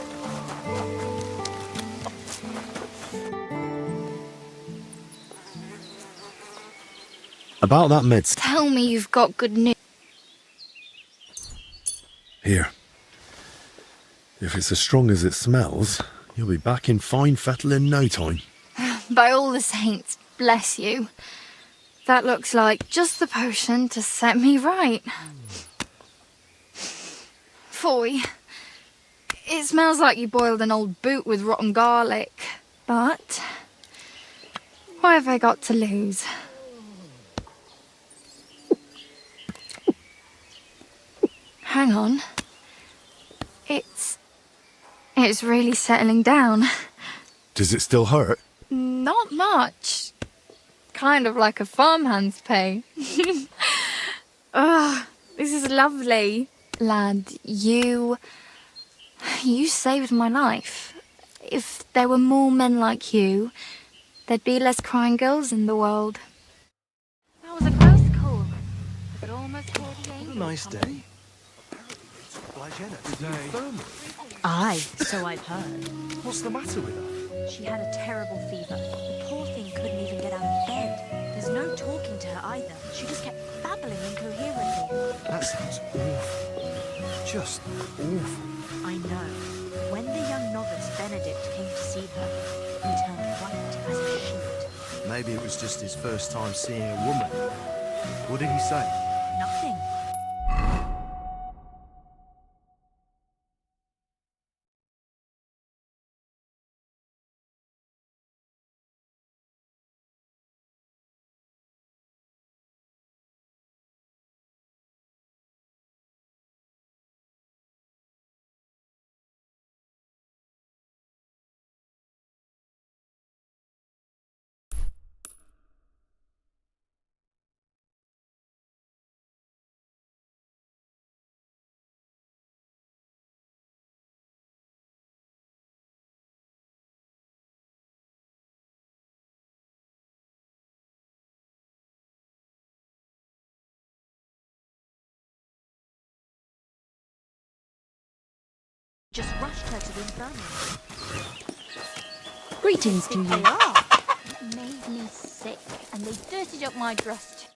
A: About that meds.
J: Tell me you've got good news.
A: Here. If it's as strong as it smells, you'll be back in fine fettle in no time.
J: By all the saints, bless you. That looks like just the potion to set me right. Foy. It smells like you boiled an old boot with rotten garlic. But what have I got to lose? Hang on. It's really settling down.
A: Does it still hurt?
J: Not much. Kind of like a farmhand's pay. Ugh, this is lovely. Lad, you saved my life. If there were more men like you, there'd be less crying girls in the world. That was a close call. I could almost hear the angels.
E: Nice day.
L: Aye, so I've heard.
E: What's the matter with her?
L: She had a terrible fever. The poor thing couldn't even get out of bed. There's no talking to her either. She just kept babbling incoherently.
E: That sounds awful. Just awful.
L: I know. When the young novice Benedict came to see her, he turned white as a sheet.
E: Maybe it was just his first time seeing a woman. What did he say?
L: Nothing. Just rushed her to the infirmary.
J: Greetings to you. They are. It made me sick, and they dirtied up my dress too.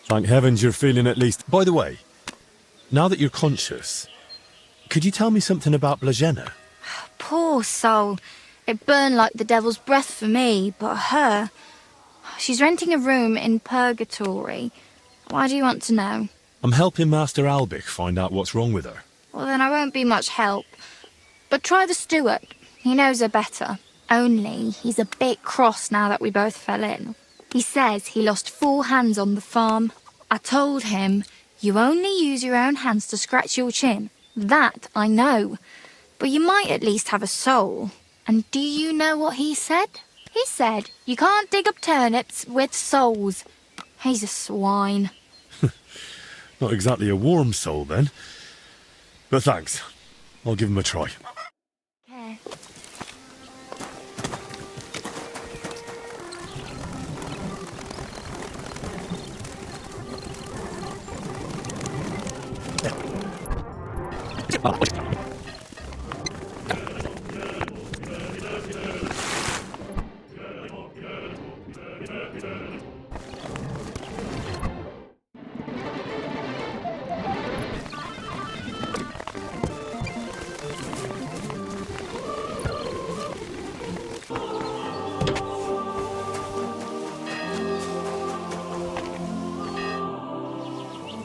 A: Thank heavens you're feeling at least. By the way, now that you're conscious, could you tell me something about Blagena?
J: Poor soul. It burned like the devil's breath for me, but her... She's renting a room in Purgatory. Why do you want to know?
A: I'm helping Master Albic find out what's wrong with her.
J: Well, then I won't be much help. But try the steward. He knows her better. Only he's a bit cross now that we both fell in. He says he lost 4 hands on the farm. I told him, you only use your own hands to scratch your chin. That I know. But you might at least have a soul. And do you know what he said? He said, you can't dig up turnips with souls. He's a swine.
A: Not exactly a warm soul, then. But thanks. I'll give him a try.
J: Okay.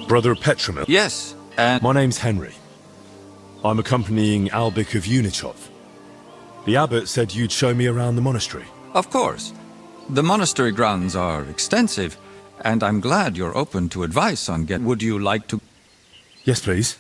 A: Brother Petramil?
M: Yes, and...
A: My name's Henry. I'm accompanying Albic of Unichov. The abbot said you'd show me around the monastery.
M: Of course. The monastery grounds are extensive, and I'm glad you're open to advice on Would you like to...
A: Yes, please.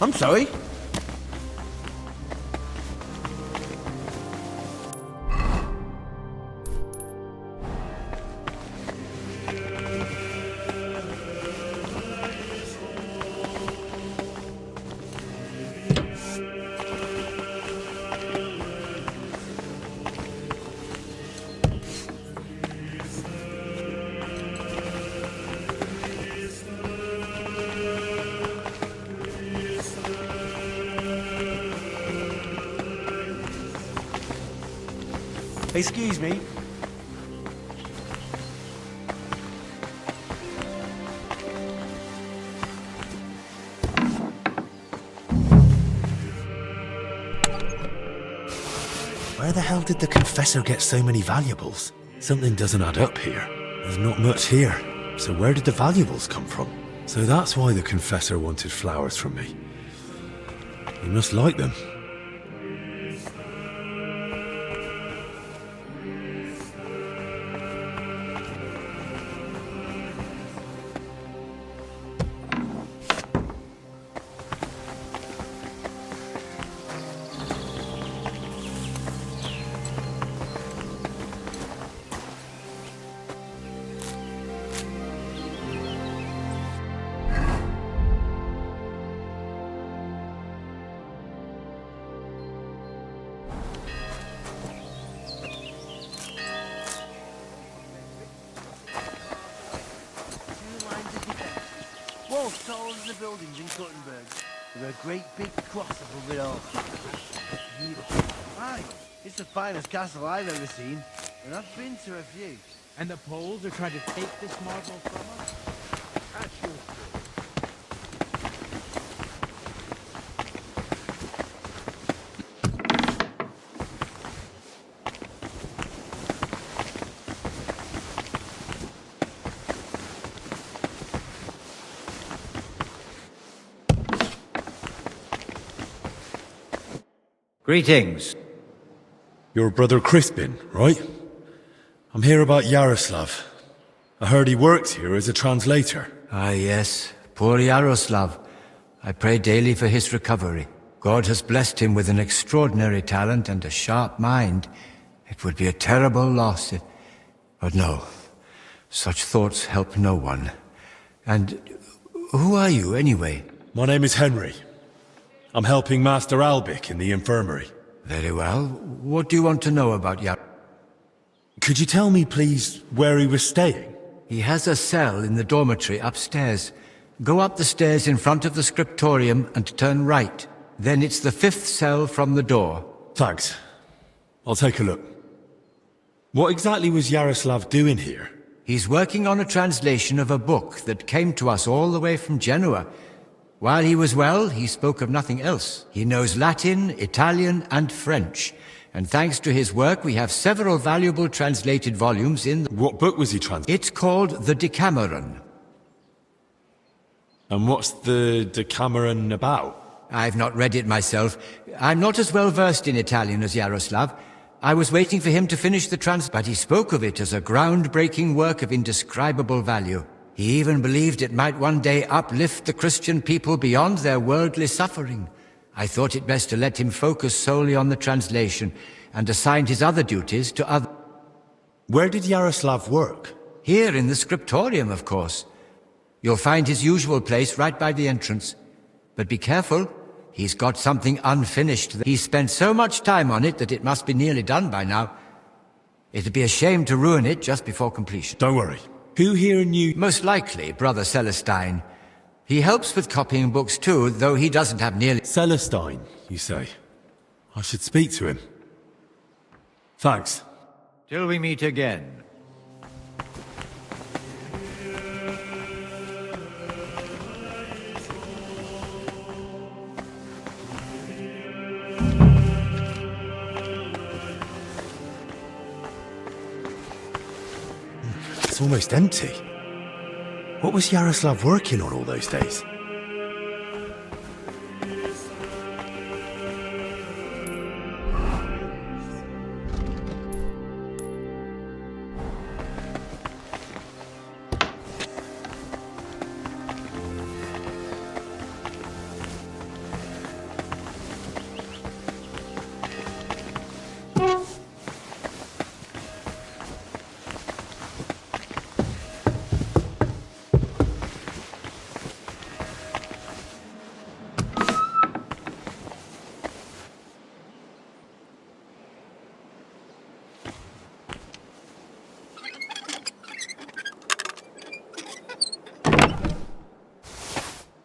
N: I'm sorry. Excuse me.
D: Where the hell did the confessor get so many valuables? Something doesn't add up here. There's not much here. So where did the valuables come from? So that's why the confessor wanted flowers from me. He must like them.
N: Walls taller than the buildings in Gothenburg, with a great big cross above it all. Beautiful. Aye, it's the finest castle I've ever seen, and I've been to a few.
H: And the Poles are trying to take this marble from us? That's your
O: Greetings.
D: Your brother Crispin, right? I'm here about Yaroslav. I heard he works here as a translator.
O: Ah, yes. Poor Yaroslav. I pray daily for his recovery. God has blessed him with an extraordinary talent and a sharp mind. It would be a terrible loss if... But no. Such thoughts help no one. And who are you, anyway?
D: My name is Henry. I'm helping Master Albic in the infirmary.
O: Very well. What do you want to know about Yar...
D: Could you tell me, please, where he was staying?
O: He has a cell in the dormitory upstairs. Go up the stairs in front of the scriptorium and turn right. Then it's the 5th cell from the door.
D: Thanks. I'll take a look. What exactly was Yaroslav doing here?
O: He's working on a translation of a book that came to us all the way from Genoa. While he was well, he spoke of nothing else. He knows Latin, Italian, and French. And thanks to his work, we have several valuable translated volumes in...
D: What book was he translating?
O: It's called The Decameron.
D: And what's the Decameron about?
O: I've not read it myself. I'm not as well versed in Italian as Yaroslav. I was waiting for him to finish the but he spoke of it as a groundbreaking work of indescribable value. He even believed it might one day uplift the Christian people beyond their worldly suffering. I thought it best to let him focus solely on the translation and assigned his other duties to other...
D: Where did Yaroslav work?
O: Here in the scriptorium, of course. You'll find his usual place right by the entrance. But be careful, he's got something unfinished. He's spent so much time on it that it must be nearly done by now. It'd be a shame to ruin it just before completion.
D: Don't worry. Who here knew...
O: Most likely, Brother Celestine. He helps with copying books too, though he doesn't have nearly...
D: Celestine, you say? I should speak to him. Thanks.
O: Till we meet again.
D: It's almost empty. What was Yaroslav working on all those days?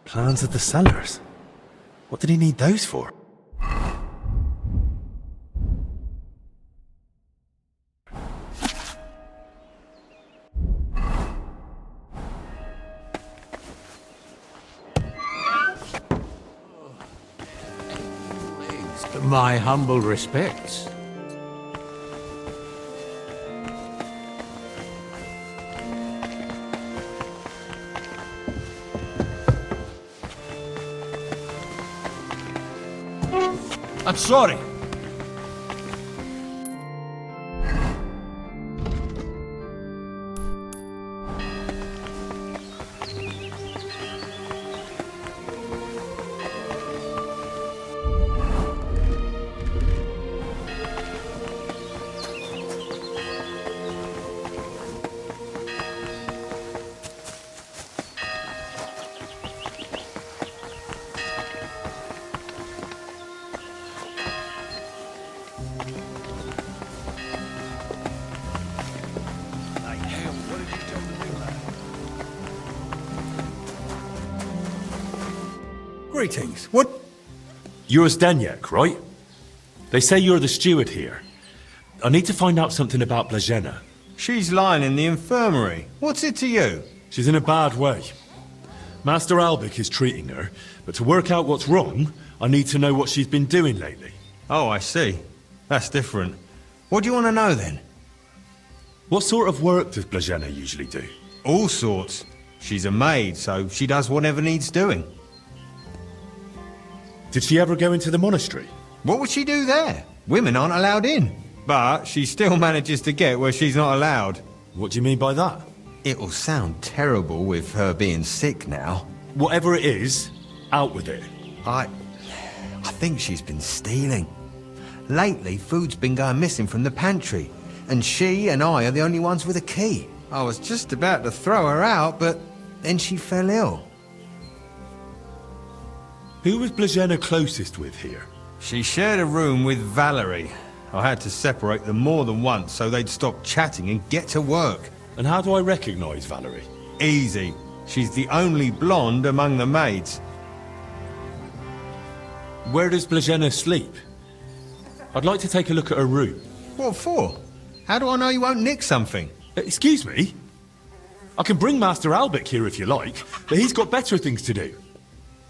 D: Plans of the cellars. What did he need those for?
P: My humble respects. I'm sorry.
A: Greetings. What? You're Zdeněk, right? They say you're the steward here. I need to find out something about Blazena.
Q: She's lying in the infirmary. What's it to you?
A: She's in a bad way. Master Albic is treating her, but to work out what's wrong, I need to know what she's been doing lately.
Q: Oh, I see. That's different. What do you want to know then?
A: What sort of work does Blazena usually do?
Q: All sorts. She's a maid, so she does whatever needs doing.
A: Did she ever go into the monastery?
Q: What would she do there? Women aren't allowed in. But she still manages to get where she's not allowed.
A: What do you mean by that?
Q: It'll sound terrible with her being sick now.
A: Whatever it is, out with it.
Q: I think she's been stealing. Lately, food's been going missing from the pantry, and she and I are the only ones with a key. I was just about to throw her out, but then she fell ill.
A: Who was Blazena closest with here?
Q: She shared a room with Valerie. I had to separate them more than once so they'd stop chatting and get to work.
A: And how do I recognize Valerie?
Q: Easy. She's the only blonde among the maids.
A: Where does Blazena sleep? I'd like to take a look at her room.
Q: What for? How do I know you won't nick something?
A: Excuse me? I can bring Master Albic here if you like, but he's got better things to do.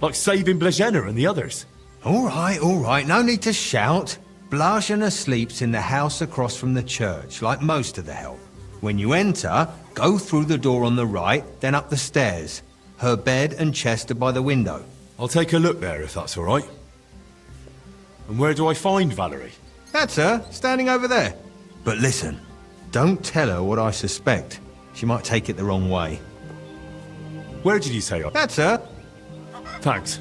A: Like saving Blazena and the others.
Q: All right, no need to shout. Blazena sleeps in the house across from the church, like most of the help. When you enter, go through the door on the right, then up the stairs. Her bed and chest are by the window.
A: I'll take a look there if that's all right. And where do I find Valerie?
Q: That's her, standing over there. But listen, don't tell her what I suspect. She might take it the wrong way.
A: Where did you say?
Q: That's her.
A: Thanks.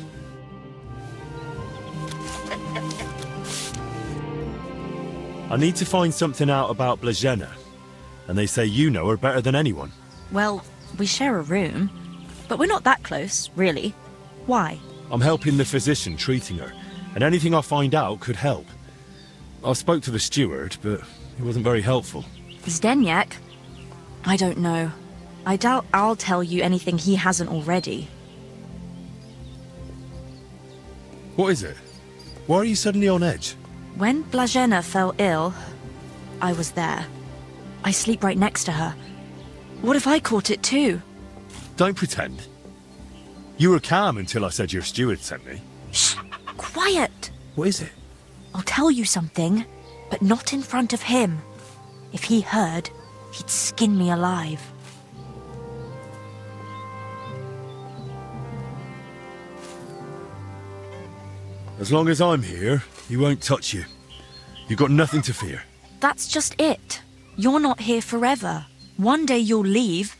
A: I need to find something out about Blazena, and they say you know her better than anyone.
L: Well, we share a room, but we're not that close, really. Why?
A: I'm helping the physician treating her, and anything I find out could help. I spoke to the steward, but he wasn't very helpful.
L: Zdeněk? I don't know. I doubt I'll tell you anything he hasn't already.
A: What is it? Why are you suddenly on edge?
L: When Blazena fell ill, I was there. I sleep right next to her. What if I caught it too?
A: Don't pretend. You were calm until I said your steward sent me.
L: Shh! Quiet!
A: What is it?
L: I'll tell you something, but not in front of him. If he heard, he'd skin me alive.
A: As long as I'm here, he won't touch you. You've got nothing to fear.
L: That's just it. You're not here forever. One day you'll leave,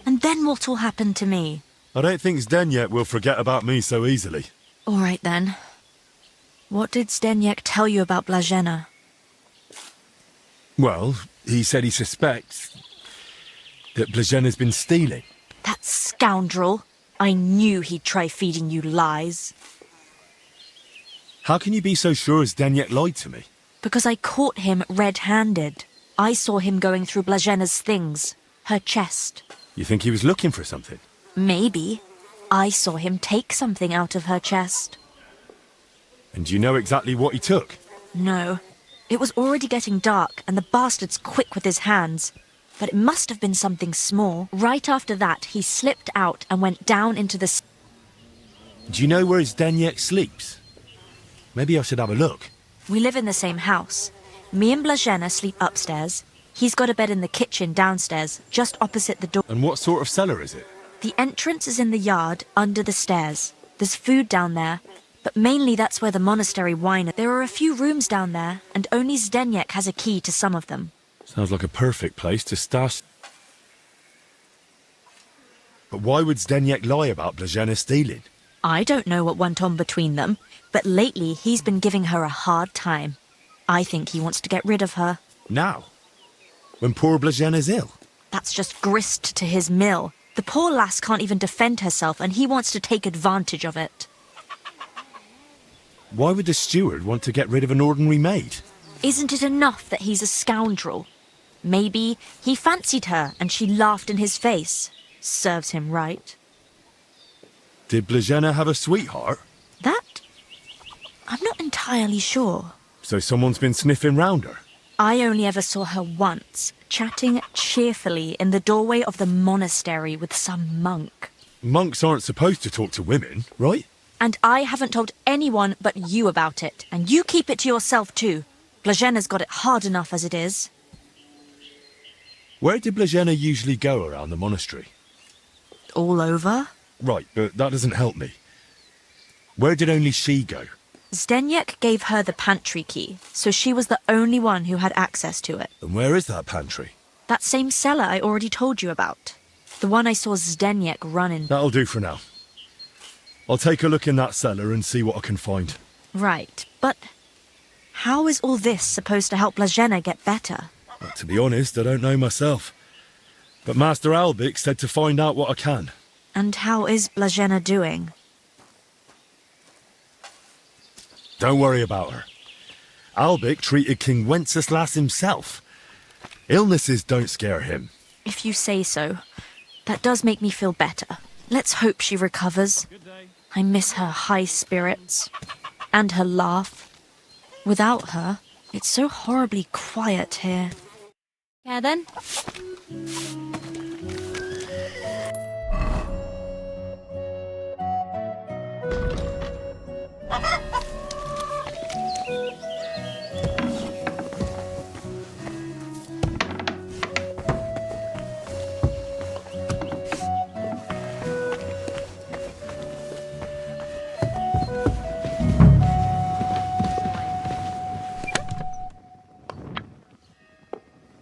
L: and then what'll happen to me?
A: I don't think Zdeněk will forget about me so easily.
L: All right then. What did Zdeněk tell you about Blazena?
A: Well, he said he suspects that Blazena's been stealing.
L: That scoundrel. I knew he'd try feeding you lies.
A: How can you be so sure Zdeněk lied to me?
L: Because I caught him red-handed. I saw him going through Blazena's things. Her chest.
A: You think he was looking for something?
L: Maybe. I saw him take something out of her chest.
A: And do you know exactly what he took?
L: No. It was already getting dark, and the bastard's quick with his hands. But it must have been something small. Right after that, he slipped out and went down into the...
A: Do you know where Zdeněk sleeps? Maybe I should have a look.
L: We live in the same house. Me and Blazena sleep upstairs. He's got a bed in the kitchen downstairs, just opposite the door.
A: And what sort of cellar is it?
L: The entrance is in the yard, under the stairs. There's food down there, but mainly that's where the monastery wine... There are a few rooms down there, and only Zdeněk has a key to some of them.
A: Sounds like a perfect place to stash... But why would Zdeněk lie about Blazena stealing?
L: I don't know what went on between them, but lately he's been giving her a hard time. I think he wants to get rid of her.
A: Now? When poor Blazena's ill?
L: That's just grist to his mill. The poor lass can't even defend herself, and he wants to take advantage of it.
A: Why would the steward want to get rid of an ordinary maid?
L: Isn't it enough that he's a scoundrel? Maybe he fancied her and she laughed in his face. Serves him right.
A: Did Blazena have a sweetheart?
L: That? I'm not entirely sure.
A: So someone's been sniffing round her?
L: I only ever saw her once, chatting cheerfully in the doorway of the monastery with some monk.
A: Monks aren't supposed to talk to women, right?
L: And I haven't told anyone but you about it, and you keep it to yourself too. Blazena's got it hard enough as it is.
A: Where did Blazena usually go around the monastery?
L: All over?
A: Right, but that doesn't help me. Where did only she go?
L: Zdeněk gave her the pantry key, so she was the only one who had access to it.
A: And where is that pantry?
L: That same cellar I already told you about. The one I saw Zdeněk run in.
A: That'll do for now. I'll take a look in that cellar and see what I can find.
L: Right, but how is all this supposed to help Blazena get better?
A: Well, to be honest, I don't know myself. But Master Albic said to find out what I can.
L: And how is Blazena doing?
A: Don't worry about her. Albic treated King Wenceslas himself. Illnesses don't scare him.
L: If you say so. That does make me feel better. Let's hope she recovers. I miss her high spirits. And her laugh. Without her, it's so horribly quiet here. Yeah, then?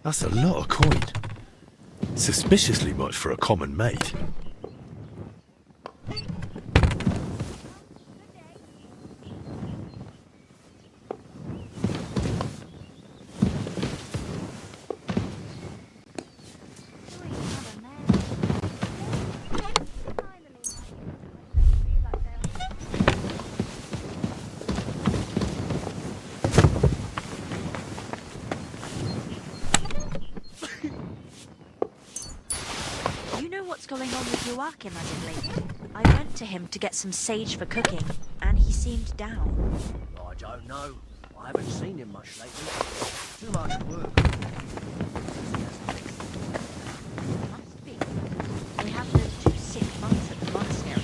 A: That's a lot of coin. Suspiciously much for a common maid.
L: following on with your work as of late? I went to him to get some sage for cooking, and he seemed down.
N: I don't know. I haven't seen him much lately. Too much work.
L: Must be. They have those 2 sick monks at the monastery,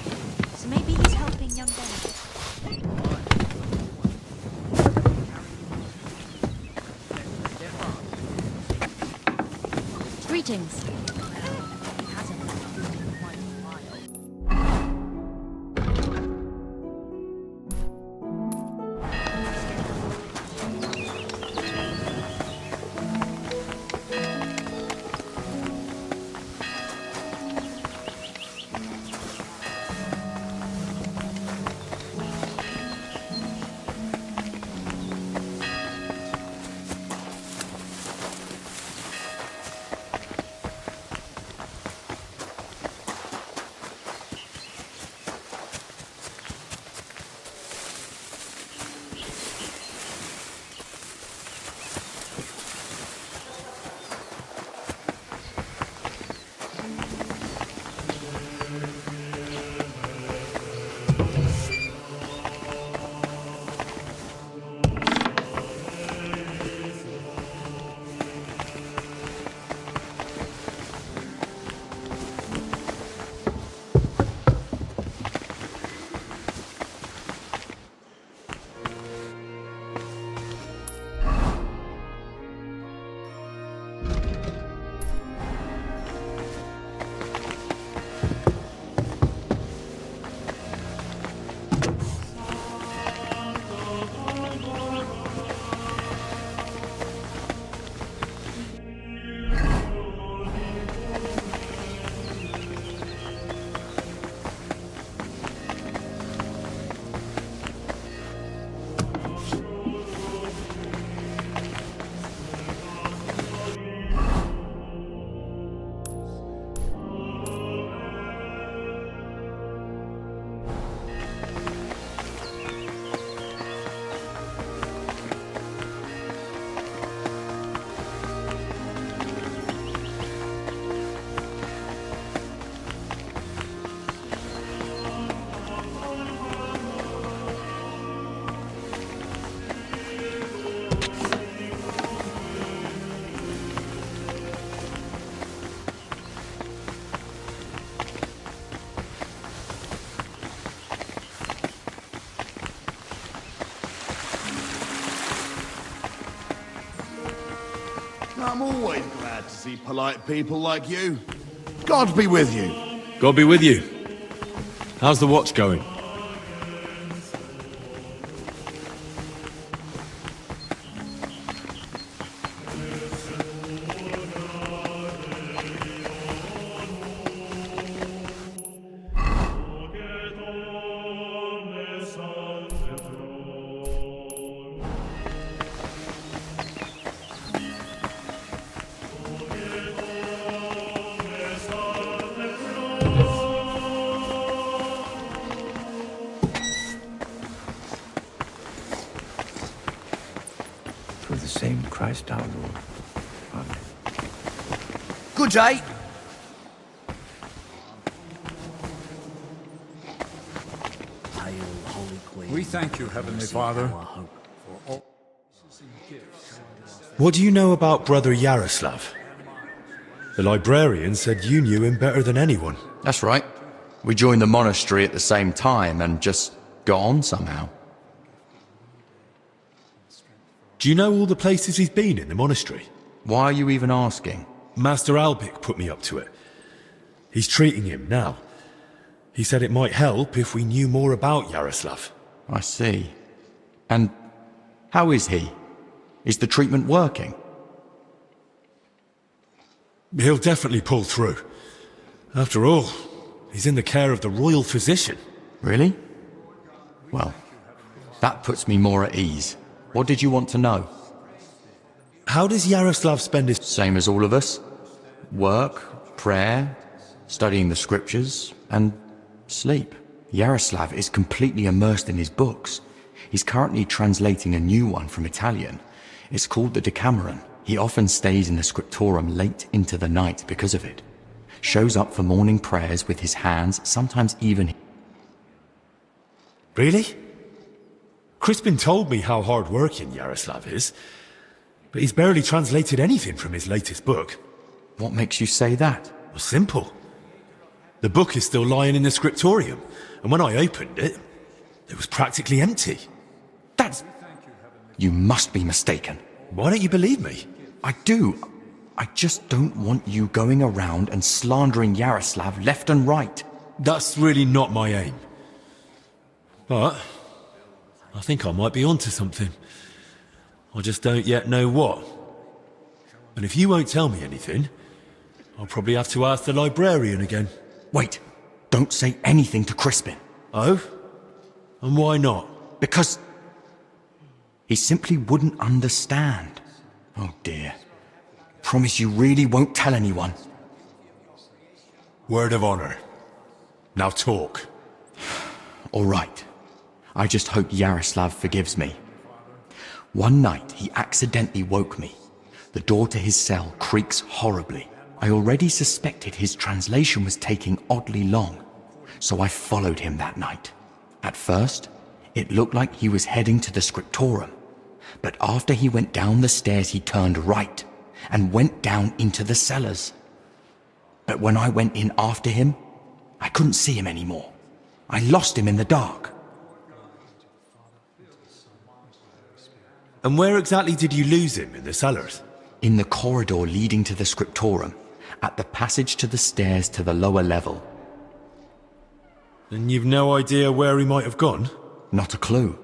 L: so maybe he's helping young Benedict.
J: Greetings.
P: I'm always glad to see polite people like you. God be with you.
A: God be with you. How's the watch going?
O: Through the same Christ our Lord. Amen.
N: Good day. Hail, Holy Queen.
C: We thank you, Heavenly Father.
D: What do you know about Brother Yaroslav? The librarian said you knew him better than anyone.
R: That's right. We joined the monastery at the same time and just got on somehow.
D: Do you know all the places he's been in the monastery?
R: Why are you even asking?
D: Master Albic put me up to it. He's treating him now. He said it might help if we knew more about Yaroslav.
R: I see. And how is he? Is the treatment working?
D: He'll definitely pull through. After all, he's in the care of the royal physician.
R: Really? Well, that puts me more at ease. What did you want to know?
D: How does Yaroslav spend his...
R: Same as all of us. Work, prayer, studying the scriptures, and sleep. Yaroslav is completely immersed in his books. He's currently translating a new one from Italian. It's called the Decameron. He often stays in the scriptorum late into the night because of it. Shows up for morning prayers with his hands, sometimes even...
D: Really? Crispin told me how hard-working Yaroslav is, but he's barely translated anything from his latest book.
R: What makes you say that?
D: Well, simple. The book is still lying in the scriptorium, and when I opened it, it was practically empty.
R: That's... You must be mistaken.
D: Why don't you believe me?
R: I do. I just don't want you going around and slandering Yaroslav left and right.
D: That's really not my aim. But I think I might be onto something. I just don't yet know what. And if you won't tell me anything, I'll probably have to ask the librarian again.
R: Wait, don't say anything to Crispin.
D: Oh? And why not?
R: Because he simply wouldn't understand. Oh dear. Promise you really won't tell anyone.
D: Word of honor. Now talk.
R: All right. I just hope Yaroslav forgives me. One night, he accidentally woke me. The door to his cell creaks horribly. I already suspected his translation was taking oddly long, so I followed him that night. At first, it looked like he was heading to the scriptorium, but after he went down the stairs, he turned right and went down into the cellars. But when I went in after him, I couldn't see him anymore. I lost him in the dark.
D: And where exactly did you lose him in the cellars?
R: In the corridor leading to the scriptorium, at the passage to the stairs to the lower level.
D: And you've no idea where he might have gone?
R: Not a clue.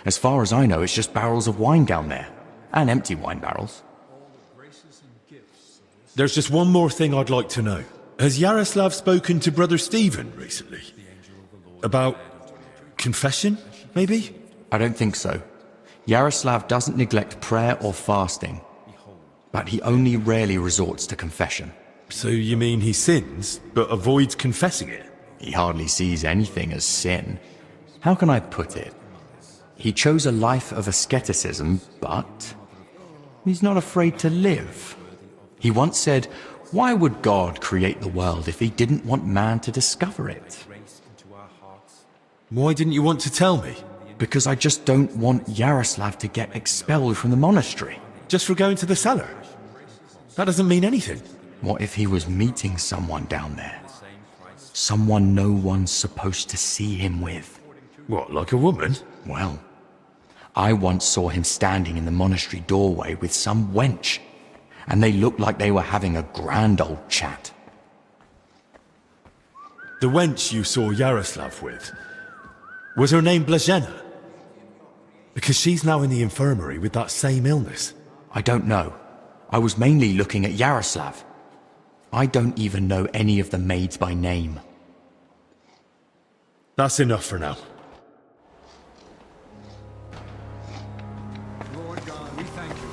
R: As far as I know, it's just barrels of wine down there. And empty wine barrels.
D: There's just one more thing I'd like to know. Has Yaroslav spoken to Brother Stephen recently? About confession, maybe?
R: I don't think so. Yaroslav doesn't neglect prayer or fasting, but he only rarely resorts to confession.
D: So you mean he sins, but avoids confessing it?
R: He hardly sees anything as sin. How can I put it? He chose a life of asceticism, but he's not afraid to live. He once said, "Why would God create the world if he didn't want man to discover it?"
D: Why didn't you want to tell me?
R: Because I just don't want Yaroslav to get expelled from the monastery.
D: Just for going to the cellar? That doesn't mean anything.
R: What if he was meeting someone down there? Someone no one's supposed to see him with.
D: What, like a woman?
R: Well, I once saw him standing in the monastery doorway with some wench, and they looked like they were having a grand old chat.
D: The wench you saw Yaroslav with, was her name Blazhena? Because she's now in the infirmary with that same illness.
R: I don't know. I was mainly looking at Yaroslav. I don't even know any of the maids by name.
D: That's enough for now.
C: Lord God, we thank you